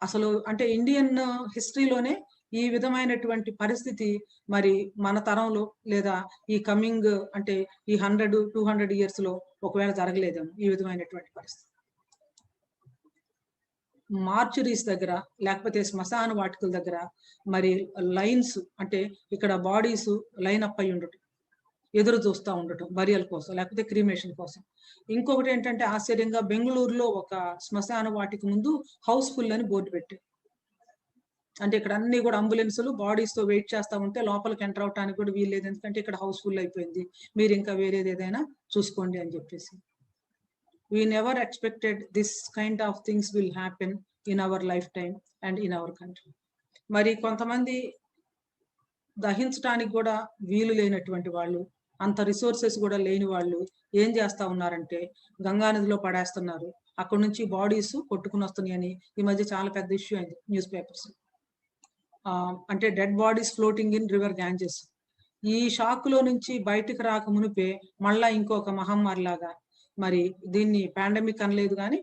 అసలు అంటే ఇండియన్ హిస్టరీలోనే ఈ విధమైనటువంటి పరిస్థితి మరి మన తరంలో లేదా ఈ కమింగ్ అంటే ఈ 100-200 ఇయర్స్ లో ఒకవేళ జరగలేదేమో ఈ విధమైనటువంటి పరిస్థితి. మార్చురీస్ దగ్గర లేకపోతే శ్మశాన వాటికల దగ్గర మరి లైన్స్, అంటే ఇక్కడ బాడీస్ లైన్ అప్ అయి ఉండటం, ఎదురు చూస్తూ ఉండటం బరియల్ కోసం లేకపోతే క్రీమేషన్ కోసం. ఇంకొకటి ఏంటంటే ఆశ్చర్యంగా బెంగళూరులో ఒక శ్మశాన వాటిక ముందు హౌస్ఫుల్ అని బోర్డు పెట్టారు. అంటే ఇక్కడ అన్ని కూడా అంబులెన్సులు బాడీస్ తో వెయిట్ చేస్తా ఉంటే లోపలికి ఎంటర్ అవడానికి కూడా వీల్లేదు, ఎందుకంటే ఇక్కడ హౌస్ఫుల్ అయిపోయింది, మీరు ఇంకా వేరేది ఏదైనా చూసుకోండి అని చెప్పేసి. We never expected this kind of things will happen in our lifetime and in our country. మరి కొంతమంది దహించడానికి కూడా వీలు లేనటువంటి వాళ్ళు, అంత రిసోర్సెస్ కూడా లేని వాళ్ళు ఏం చేస్తా ఉన్నారంటే గంగా నదిలో పడేస్తున్నారు. అక్కడ నుంచి బాడీస్ కొట్టుకుని వస్తున్నాయని ఈ మధ్య చాలా పెద్ద ఇష్యూ అయింది న్యూస్ పేపర్స్. అంటే dead bodies floating in river Ganges. ఈ షాక్ లో నుంచి బయటకు రాక మునిపే మళ్ళా ఇంకొక మహమ్మారి లాగా, మరి దీన్ని పాండమిక్ అనలేదు కానీ,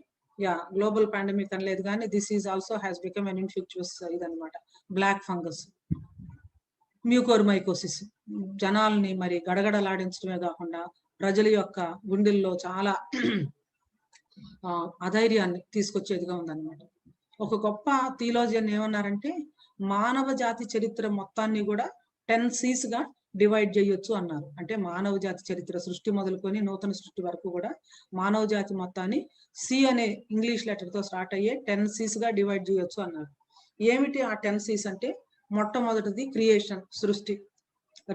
గ్లోబల్ పాండమిక్ అనలేదు కానీ, this is also has become an infectious ఇదనమాట. బ్లాక్ ఫంగస్, మ్యూకోర్మైకోసిస్ జనాల్ని మరి గడగడలాడించడమే కాకుండా ప్రజల యొక్క గుండెల్లో చాలా అధైర్యాన్ని తీసుకొచ్చేదిగా ఉందన్నమాట. ఒక గొప్ప థియోలాజియన్ ఏమన్నారంటే, మానవ జాతి చరిత్ర మొత్తాన్ని కూడా 10 C's గా డివైడ్ చేయొచ్చు అన్నారు. అంటే మానవ జాతి చరిత్ర సృష్టి మొదలుకొని నూతన సృష్టి వరకు కూడా మానవ జాతి మొత్తాన్ని సి అనే ఇంగ్లీష్ లెటర్ తో స్టార్ట్ అయ్యే 10 C's గా డివైడ్ చేయొచ్చు అన్నారు. ఏమిటి ఆ 10 C's అంటే, మొట్టమొదటిది క్రియేషన్, సృష్టి.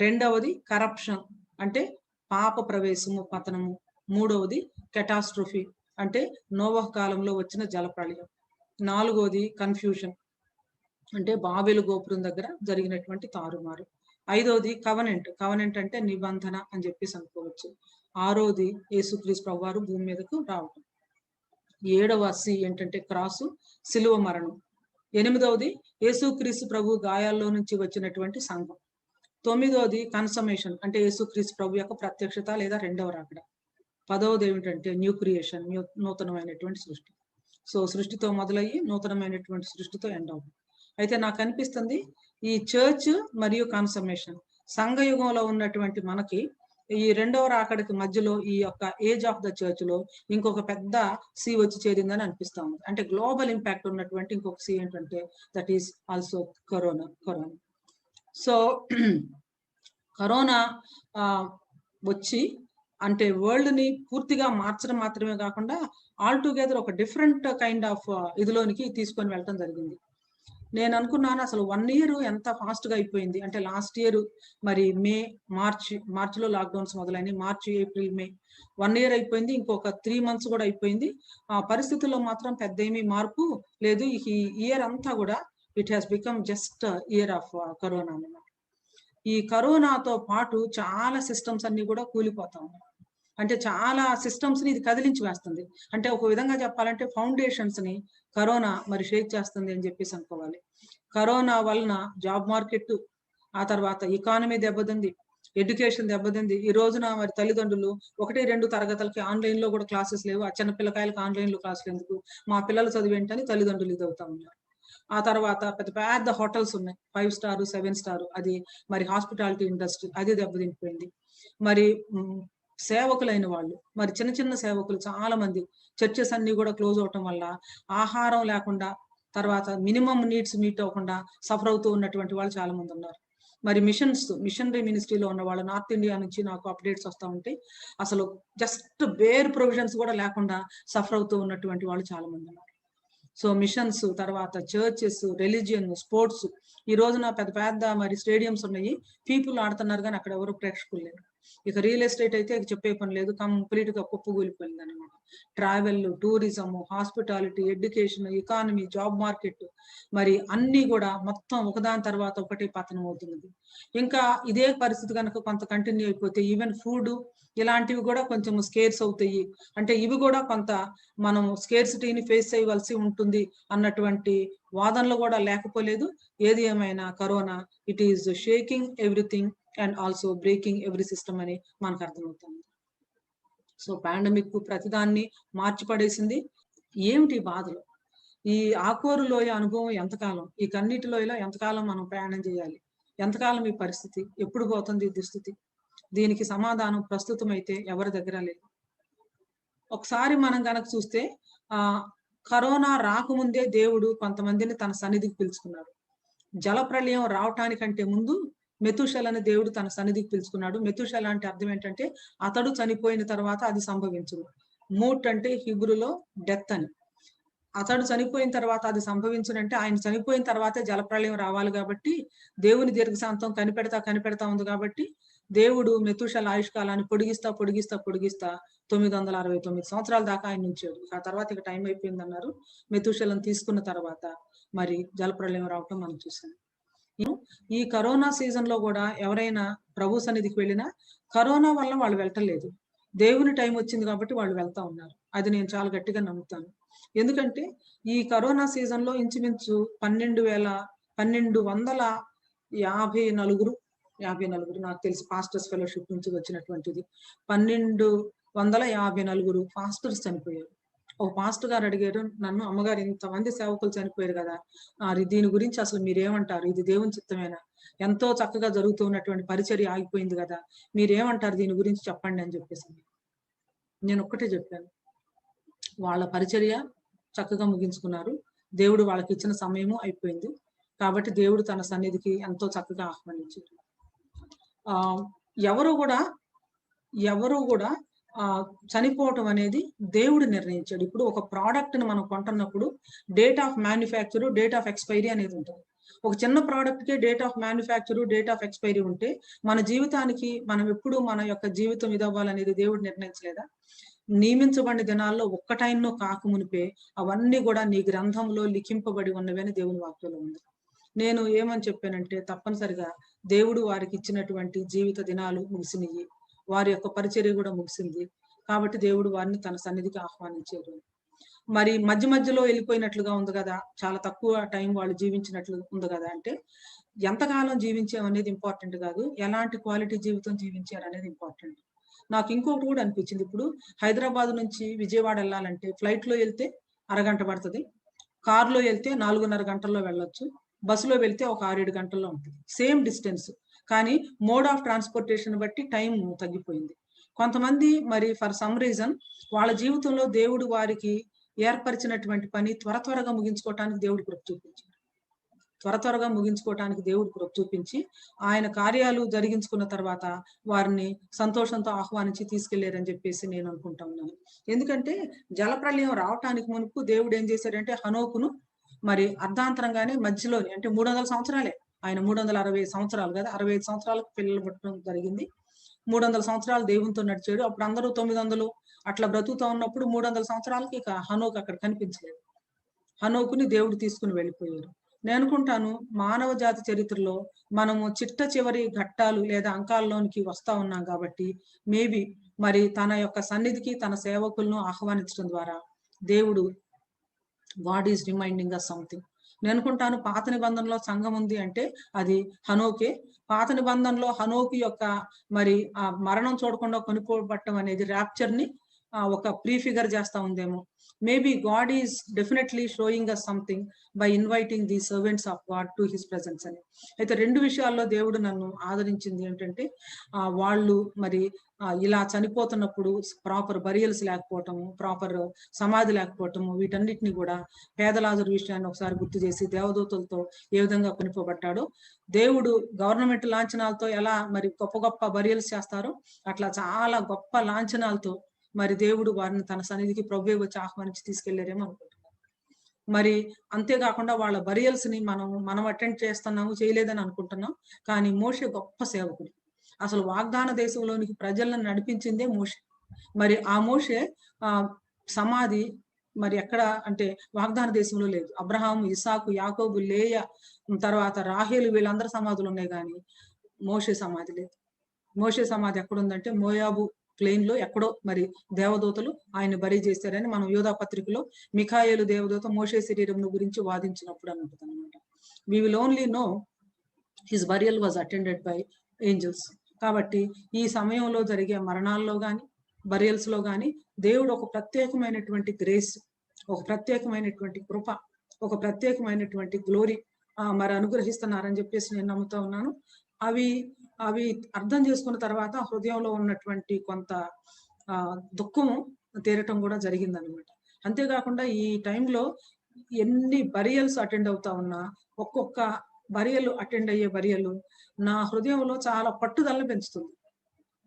రెండవది కరప్షన్, అంటే పాప ప్రవేశము, పతనము. మూడవది కెటాస్ట్రోఫీ, అంటే నోవహ్ కాలంలో వచ్చిన జలప్రళయం. నాలుగవది కన్ఫ్యూషన్, అంటే బాబెలు గోపురం దగ్గర జరిగినటువంటి తారుమారు. ఐదవది కవనెంట్, కవనెంట్ అంటే నిబంధన అని చెప్పేసి అనుకోవచ్చు. ఆరోది యేసుక్రీస్తు ప్రభువారు భూమి మీదకు రావటం. ఏడవ సి ఏంటంటే క్రాసు, సిలువ మరణం. ఎనిమిదవది యేసుక్రీస్తు ప్రభు గాయాల్లో నుంచి వచ్చినటువంటి సంఘం. తొమ్మిదవది కన్సమేషన్, అంటే యేసుక్రీస్తు ప్రభు యొక్క ప్రత్యక్షత లేదా రెండవ రాకడ. పదవది ఏమిటంటే న్యూ క్రియేషన్, నూతనమైనటువంటి సృష్టి. సో సృష్టితో మొదలయ్యి నూతనమైనటువంటి సృష్టితో ఎండ్ అవుతుంది. అయితే నాకు అనిపిస్తుంది, ఈ చర్చ్ మరియు కన్సమేషన్, సంఘయుగంలో ఉన్నటువంటి మనకి ఈ రెండవ రాకడికి మధ్యలో ఈ యొక్క ఏజ్ ఆఫ్ ద చర్చ్ లో ఇంకొక పెద్ద సి వచ్చి చేరిందని అనిపిస్తా ఉంది. అంటే గ్లోబల్ ఇంపాక్ట్ ఉన్నటువంటి ఇంకొక సి ఏంటంటే that is also corona. So corona వచ్చి అంటే వరల్డ్ ని పూర్తిగా మార్చడం మాత్రమే కాకుండా ఆల్ టుగెదర్ ఒక డిఫరెంట్ కైండ్ ఆఫ్ ఇదిలోనికి తీసుకొని వెళ్ళటం జరిగింది. నేను అనుకున్నాను అసలు 1 year ఎంత ఫాస్ట్ గా అయిపోయింది. అంటే లాస్ట్ ఇయర్ మరి మార్చిలో లాక్డౌన్స్ మొదలైనవి. మార్చి, ఏప్రిల్, మే 1 year అయిపోయింది. ఇంకొక 3 months కూడా అయిపోయింది. ఆ పరిస్థితుల్లో మాత్రం పెద్ద ఏమీ మార్పు లేదు. ఈ ఇయర్ అంతా కూడా it has become just year of corona అన్నమాట. ఈ కరోనాతో పాటు చాలా సిస్టమ్స్ అన్ని కూడా కూలిపోతా ఉన్నాయి. అంటే చాలా సిస్టమ్స్ ని ఇది కదిలించి వేస్తుంది. అంటే ఒక విధంగా చెప్పాలంటే ఫౌండేషన్స్ ని కరోనా మరి షేక్ చేస్తుంది అని చెప్పేసి అనుకోవాలి. కరోనా వలన జాబ్ మార్కెట్, ఆ తర్వాత ఎకానమీ దెబ్బతింది, ఎడ్యుకేషన్ దెబ్బతింది. ఈ రోజున మరి తల్లిదండ్రులు 1-2 తరగతులకి ఆన్లైన్ లో కూడా క్లాసెస్ లేవు. ఆ చిన్న పిల్లకాయలకి ఆన్లైన్ లో క్లాసులు ఎందుకు, మా పిల్లలు చదివేంటని తల్లిదండ్రులు ఇది అవుతా ఉన్నారు. ఆ తర్వాత పెద్ద పెద్ద హోటల్స్ ఉన్నాయి, 5 star 7 star, అది మరి హాస్పిటాలిటీ ఇండస్ట్రీ అది దెబ్బతిండిపోయింది. మరి సేవకులైన వాళ్ళు, మరి చిన్న చిన్న సేవకులు చాలా మంది, చర్చెస్ అన్ని కూడా క్లోజ్ అవటం వల్ల ఆహారం లేకుండా, తర్వాత మినిమం నీడ్స్ మీట్ అవ్వకుండా సఫర్ అవుతూ ఉన్నటువంటి వాళ్ళు చాలా మంది ఉన్నారు. మరి మిషనరీ మినిస్ట్రీలో ఉన్న వాళ్ళు నార్త్ ఇండియా నుంచి నాకు అప్డేట్స్ వస్తూ ఉంటే అసలు జస్ట్ బేర్ ప్రొవిజన్స్ కూడా లేకుండా సఫర్ అవుతూ ఉన్నటువంటి వాళ్ళు చాలా మంది ఉన్నారు. సో మిషన్స్, తర్వాత చర్చెస్, రిలీజియన్, స్పోర్ట్స్. ఈ రోజున పెద్ద పెద్ద మరి స్టేడియంస్ ఉన్నాయి, పీపుల్ ఆడుతున్నారు కానీ అక్కడ ఎవరు ప్రేక్షకులు లేరు. ఇక రియల్ ఎస్టేట్ అయితే చెప్పే పని లేదు, కంప్లీట్ గా కుప్పకూలిపోయింది అనమాట. Travel, tourism, hospitality, education, economy, job market, మరి అన్ని కూడా మొత్తం ఒకదాని తర్వాత ఒకటి పతనం అవుతున్నది. ఇంకా ఇదే పరిస్థితి కనుక కొంత కంటిన్యూ అయిపోతే ఈవెన్ ఫుడ్ ఇలాంటివి కూడా కొంచెం స్కేర్స్ అవుతాయి. అంటే ఇవి కూడా కొంత మనం స్కేర్సిటీని ఫేస్ చేయవలసి ఉంటుంది అన్నటువంటి వాదనలు కూడా లేకపోలేదు. ఏది ఏమైనా corona it is shaking everything and also breaking every system అని మనకు అర్థమవుతుంది. సో పాండమిక్ ప్రతిదాన్ని మార్చిపడేసింది. ఏమిటి బాధలు? ఈ ఆకోరు లోయ అనుభవం ఎంతకాలం, ఈ కన్నీటి లోయలో ఎంతకాలం మనం ప్రయాణం చేయాలి, ఎంతకాలం ఈ పరిస్థితి, ఎప్పుడు పోతుంది ఈ దుస్థితి? దీనికి సమాధానం ప్రస్తుతం అయితే ఎవరి దగ్గర లేదు. ఒకసారి మనం కనుక చూస్తే కరోనా రాకముందే దేవుడు కొంతమందిని తన సన్నిధికి పిలుచుకున్నాడు. జలప్రళయం రావటానికంటే ముందు మెతుషెలని దేవుడు తన సన్నిధికి పిలుచుకున్నాడు. మెతుషెల అంటే అర్థం ఏంటంటే అతడు చనిపోయిన తర్వాత అది సంభవించును. మూట్ అంటే హిబ్రూలో డెత్ అని. అతడు చనిపోయిన తర్వాత అది సంభవించునంటే ఆయన చనిపోయిన తర్వాతే జలప్రళయం రావాలి కాబట్టి దేవుని దీర్ఘశాంతం కనిపెడతా ఉంది కాబట్టి దేవుడు మెతుషెల ఆయుష్కాలాన్ని పొడిగిస్తా 969 సంవత్సరాల దాకా ఆయన ఉంచాడు. ఆ తర్వాత ఇక టైం అయిపోయింది అన్నారు. మెతుషెలను తీసుకున్న తర్వాత మరి జలప్రళయం రావటం మనం చూసాం. ఈ కరోనా సీజన్ లో కూడా ఎవరైనా ప్రభు సన్నిధికి వెళ్ళినా కరోనా వల్ల వాళ్ళు వెళ్ళటలేదు, దేవుని టైం వచ్చింది కాబట్టి వాళ్ళు వెళ్తా ఉన్నారు. అది నేను చాలా గట్టిగా నమ్ముతాను. ఎందుకంటే ఈ కరోనా సీజన్ లో ఇంచుమించు 1254 54 నాకు తెలిసి పాస్టర్స్ ఫెలోషిప్ నుంచి వచ్చినటువంటిది. 1254 పాస్టర్స్ చనిపోయారు. ఒక పాస్టర్ గారు అడిగారు నన్ను, అమ్మగారు ఇంతమంది సేవకులు చనిపోయారు కదా, దీని గురించి అసలు మీరేమంటారు? ఇది దేవుని చిత్తమేనా? ఎంతో చక్కగా జరుగుతున్నటువంటి పరిచర్య ఆగిపోయింది కదా, మీరేమంటారు దీని గురించి చెప్పండి అని చెప్పేసి. నేను ఒక్కటే చెప్పాను, వాళ్ళ పరిచర్య చక్కగా ముగించుకున్నారు. దేవుడు వాళ్ళకి ఇచ్చిన సమయము అయిపోయింది. కాబట్టి దేవుడు తన సన్నిధికి ఎంతో చక్కగా ఆహ్వానించారు. ఆ ఎవరు కూడా చనిపోవటం అనేది దేవుడు నిర్ణయించాడు. ఇప్పుడు ఒక ప్రోడక్ట్ ని మనం కొంటున్నప్పుడు date of manufacture, date of expiry అనేది ఉంటుంది. ఒక చిన్న ప్రోడక్ట్ కే date of manufacture, date of expiry ఉంటే మన జీవితానికి మనం ఎప్పుడు మన యొక్క జీవితం ఇదవ్వాలనేది దేవుడు నిర్ణయించలేదా? నియమించబడిన దినాల్లో ఒక్కటైనో కాకమునిపే అవన్నీ కూడా నీ గ్రంథంలో లిఖింపబడి ఉన్నవి అని దేవుని వాక్యంలో ఉంది. నేను ఏమని చెప్పానంటే, తప్పనిసరిగా దేవుడు వారికి ఇచ్చినటువంటి జీవిత దినాలు ముగిసినవి, వారి యొక్క పరిచర్య కూడా ముగిసింది. కాబట్టి దేవుడు వారిని తన సన్నిధికి ఆహ్వానించారు. మరి మధ్య మధ్యలో వెళ్ళిపోయినట్లుగా ఉంది కదా, చాలా తక్కువ టైం వాళ్ళు జీవించినట్లు ఉంది కదా అంటే, ఎంతకాలం జీవించాం అనేది ఇంపార్టెంట్ కాదు, ఎలాంటి క్వాలిటీ జీవితం జీవించారు అనేది ఇంపార్టెంట్. నాకు ఇంకొకటి కూడా అనిపించింది. ఇప్పుడు హైదరాబాద్ నుంచి విజయవాడ వెళ్ళాలంటే ఫ్లైట్ లో వెళ్తే అరగంట పడుతుంది, కారులో వెళ్తే 4.5 గంటల్లో వెళ్ళొచ్చు, బస్సులో వెళ్తే ఒక 6-7 గంటల్లో ఉంటుంది, సేమ్ డిస్టెన్స్. కానీ మోడ్ ఆఫ్ ట్రాన్స్పోర్టేషన్ బట్టి టైం తగ్గిపోయింది. కొంతమంది మరి ఫర్ సమ్ రీజన్ వాళ్ళ జీవితంలో దేవుడు వారికి ఏర్పరిచినటువంటి పని త్వరగా ముగించుకోవటానికి దేవుడు కృప చూపించాడు. త్వరగా ముగించుకోవటానికి దేవుడు కృప చూపించి ఆయన కార్యాలు జరిగించుకున్న తర్వాత వారిని సంతోషంతో ఆహ్వానించి తీసుకెళ్లారని చెప్పేసి నేను అనుకుంటా ఉన్నాను. ఎందుకంటే జలప్రళయం రావటానికి మునుపు దేవుడు ఏం చేశాడంటే, హనోకును మరి అర్ధాంతరంగానే మధ్యలోని, అంటే 300 సంవత్సరాలే, ఆయన 360 సంవత్సరాలు కదా, 65 సంవత్సరాలకు పిల్లలు పుట్టడం జరిగింది. 300 సంవత్సరాలు దేవునితో నడిచాడు. అప్పుడు అందరూ 900 అట్లా బ్రతుకుతా ఉన్నప్పుడు 300 సంవత్సరాలకి ఇక హనోకు అక్కడ కనిపించలేదు. హనోకుని దేవుడు తీసుకుని వెళ్ళిపోయారు. నేను అనుకుంటాను, మానవ జాతి చరిత్రలో మనము చిట్ట చివరి ఘట్టాలు లేదా అంకాల్లోనికి వస్తా ఉన్నాం కాబట్టి మేబీ మరి తన యొక్క సన్నిధికి తన సేవకులను ఆహ్వానించడం ద్వారా దేవుడు God is reminding us something. నేను అనుకుంటాను, పాత నిబంధనలో సంఘం ఉంది అంటే అది హనోకే. పాత నిబంధనలో హనోకు యొక్క మరి ఆ మరణం చూడకుండా కొనుక్కోబట్టం అనేది ర్యాప్చర్ ని ఒక ప్రీఫిగర్ చేస్తా ఉందేమో. Maybe God is definitely showing us something by inviting the servants of God to his presence అని. అయితే 2 విషయాల్లో దేవుడు నన్ను ఆదరించింది ఏంటంటే, వాళ్ళు మరి ఇలా చనిపోతున్నప్పుడు ప్రాపర్ బరియల్స్ లేకపోవటము, ప్రాపర్ సమాధి లేకపోవటము, వీటన్నిటిని కూడా పేదలాజరు విషయాన్ని ఒకసారి గుర్తు చేసి దేవదూతలతో ఏ విధంగా కొనిపోబడ్డాడో, దేవుడు గవర్నమెంట్ లాంఛనాలతో ఎలా మరి గొప్ప బరియల్స్ చేస్తారో అట్లా చాలా గొప్ప లాంఛనాలతో మరి దేవుడు వారిని తన సన్నిధికి ప్రభువే వచ్చి ఆహ్వానించి తీసుకెళ్లారేమో అనుకుంటున్నాను. మరి అంతేకాకుండా వాళ్ళ బరియల్స్ ని మనం అటెండ్ చేస్తున్నాము, చేయలేదని అనుకుంటున్నాం. కానీ మోషే గొప్ప సేవకుడు. అసలు వాగ్దాన దేశంలోనికి ప్రజలను నడిపించిందే మోషే. మరి ఆ మోషే సమాధి మరి ఎక్కడ అంటే వాగ్దాన దేశంలో లేదు. అబ్రహాము, ఇసాకు, యాకోబు, లేయ, తర్వాత రాహేలు, వీళ్ళందరి సమాధులు ఉన్నాయి, కానీ మోషే సమాధి లేదు. మోషే సమాధి ఎక్కడుందంటే మోయాబు ప్లేన్ లో ఎక్కడో మరి దేవదూతలు ఆయన బరీ చేశారని మనం యోధా పత్రికలో మిఖాయేలు దేవదూత మోషే శరీరం గురించి వాదించినప్పుడు అని ఉంటుంది అనమాట. We will only know his burial was attended by angels. కాబట్టి ఈ సమయంలో జరిగే మరణాల్లో గాని బరియల్స్ లో గాని దేవుడు ఒక ప్రత్యేకమైనటువంటి గ్రేస్, ఒక ప్రత్యేకమైనటువంటి కృప, ఒక ప్రత్యేకమైనటువంటి గ్లోరీ మరి అనుగ్రహిస్తున్నారని చెప్పేసి నేను నమ్ముతా ఉన్నాను. అవి అర్థం చేసుకున్న తర్వాత హృదయంలో ఉన్నటువంటి కొంత దుఃఖము తీరటం కూడా జరిగిందనమాట. అంతేకాకుండా ఈ టైంలో ఎన్ని బరియల్స్ అటెండ్ అవుతా ఉన్నా, ఒక్కొక్క అటెండ్ అయ్యే బరియలు నా హృదయంలో చాలా పట్టుదలను పెంచుతుంది.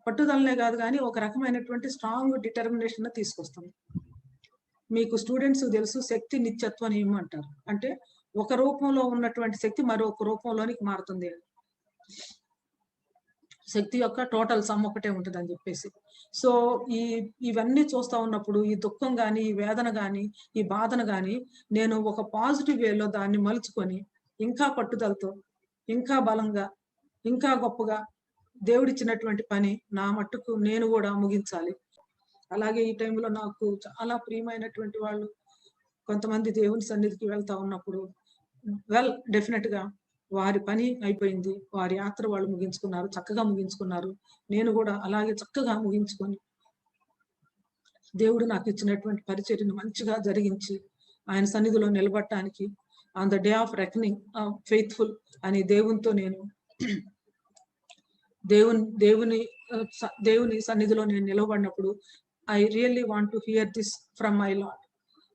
పట్టుదలనే కాదు కానీ ఒక రకమైనటువంటి స్ట్రాంగ్ డిటర్మినేషన్ తీసుకొస్తుంది. మీకు స్టూడెంట్స్ తెలుసు, శక్తి నిత్యత్వ నియమం అంటారు. అంటే ఒక రూపంలో ఉన్నటువంటి శక్తి మరొక రూపంలోనికి మారుతుంది. శక్తి యొక్క టోటల్ సమ్ ఒకటే ఉంటుంది అని చెప్పేసి. సో ఇవన్నీ చూస్తా ఉన్నప్పుడు ఈ దుఃఖం గాని, ఈ వేదన గాని, ఈ బాధను గాని నేను ఒక పాజిటివ్ వేలో దాన్ని మలుచుకొని ఇంకా పట్టుదలతో, ఇంకా బలంగా, ఇంకా గొప్పగా దేవుడిచ్చినటువంటి పని నా మట్టుకు నేను కూడా ముగించాలి. అలాగే ఈ టైంలో నాకు చాలా ప్రియమైనటువంటి వాళ్ళు కొంతమంది దేవుని సన్నిధికి వెళ్తా ఉన్నప్పుడు డెఫినెట్ గా వారి పని అయిపోయింది, వారి యాత్ర వాళ్ళు ముగించుకున్నారు, చక్కగా ముగించుకున్నారు. నేను కూడా అలాగే చక్కగా ముగించుకొని దేవుడు నాకు ఇచ్చినటువంటి పరిచర్యను మంచిగా జరిగించి ఆయన సన్నిధిలో నిలబడటానికి on the day of reckoning faithful అని దేవునితో నేను దేవుని సన్నిధిలో నేను నిలబడినప్పుడు I really want to hear this from my lord.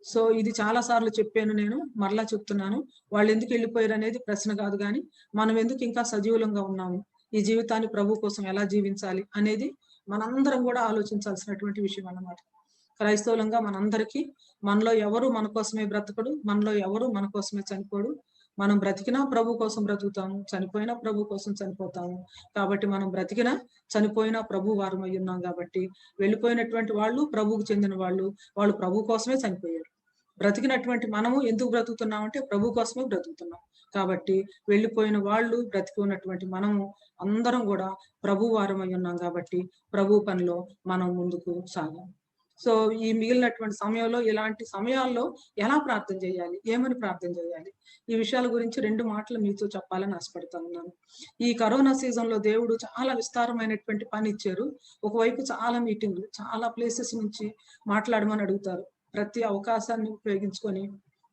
So ఇది చాలా సార్లు చెప్పాను, నేను మరలా చెప్తున్నాను. వాళ్ళు ఎందుకు వెళ్ళిపోయారు అనేది ప్రశ్న కాదు, కానీ మనం ఎందుకు ఇంకా సజీవులంగా ఉన్నాము, ఈ జీవితాన్ని ప్రభు కోసం ఎలా జీవించాలి అనేది మనందరం కూడా ఆలోచించాల్సినటువంటి విషయం అన్నమాట. క్రైస్తవులంగా మనందరికీ మనలో ఎవరు మన కోసమే బ్రతకడు, మనలో ఎవరు మన కోసమే చనిపోడు. మనం బ్రతికినా ప్రభు కోసం బ్రతుకుతాము, చనిపోయినా ప్రభు కోసం చనిపోతాము. కాబట్టి మనం బ్రతికినా చనిపోయినా ప్రభు వారమై ఉన్నాం. కాబట్టి వెళ్ళిపోయినటువంటి వాళ్ళు ప్రభువుకు చెందిన వాళ్ళు, వాళ్ళు ప్రభు కోసమే చనిపోయారు. బ్రతికినటువంటి మనము ఎందుకు బ్రతుకుతున్నామంటే ప్రభు కోసమే బ్రతుకుతున్నాం. కాబట్టి వెళ్ళిపోయిన వాళ్ళు, బ్రతికి ఉన్నటువంటి మనము అందరం కూడా ప్రభు వారమై ఉన్నాం. కాబట్టి ప్రభు పనిలో మనం ముందుకు సాగాం. సో ఈ మిగిలినటువంటి సమయంలో, ఇలాంటి సమయాల్లో ఎలా ప్రార్థన చేయాలి, ఏమని ప్రార్థన చేయాలి, ఈ విషయాల గురించి 2 మాటలు మీతో చెప్పాలని ఆశపడతా ఉన్నాను. ఈ కరోనా సీజన్ లో దేవుడు చాలా విస్తారమైనటువంటి పని ఇచ్చారు. ఒకవైపు చాలా మీటింగ్లు, చాలా ప్లేసెస్ నుంచి మాట్లాడమని అడుగుతారు. ప్రతి అవకాశాన్ని ఉపయోగించుకొని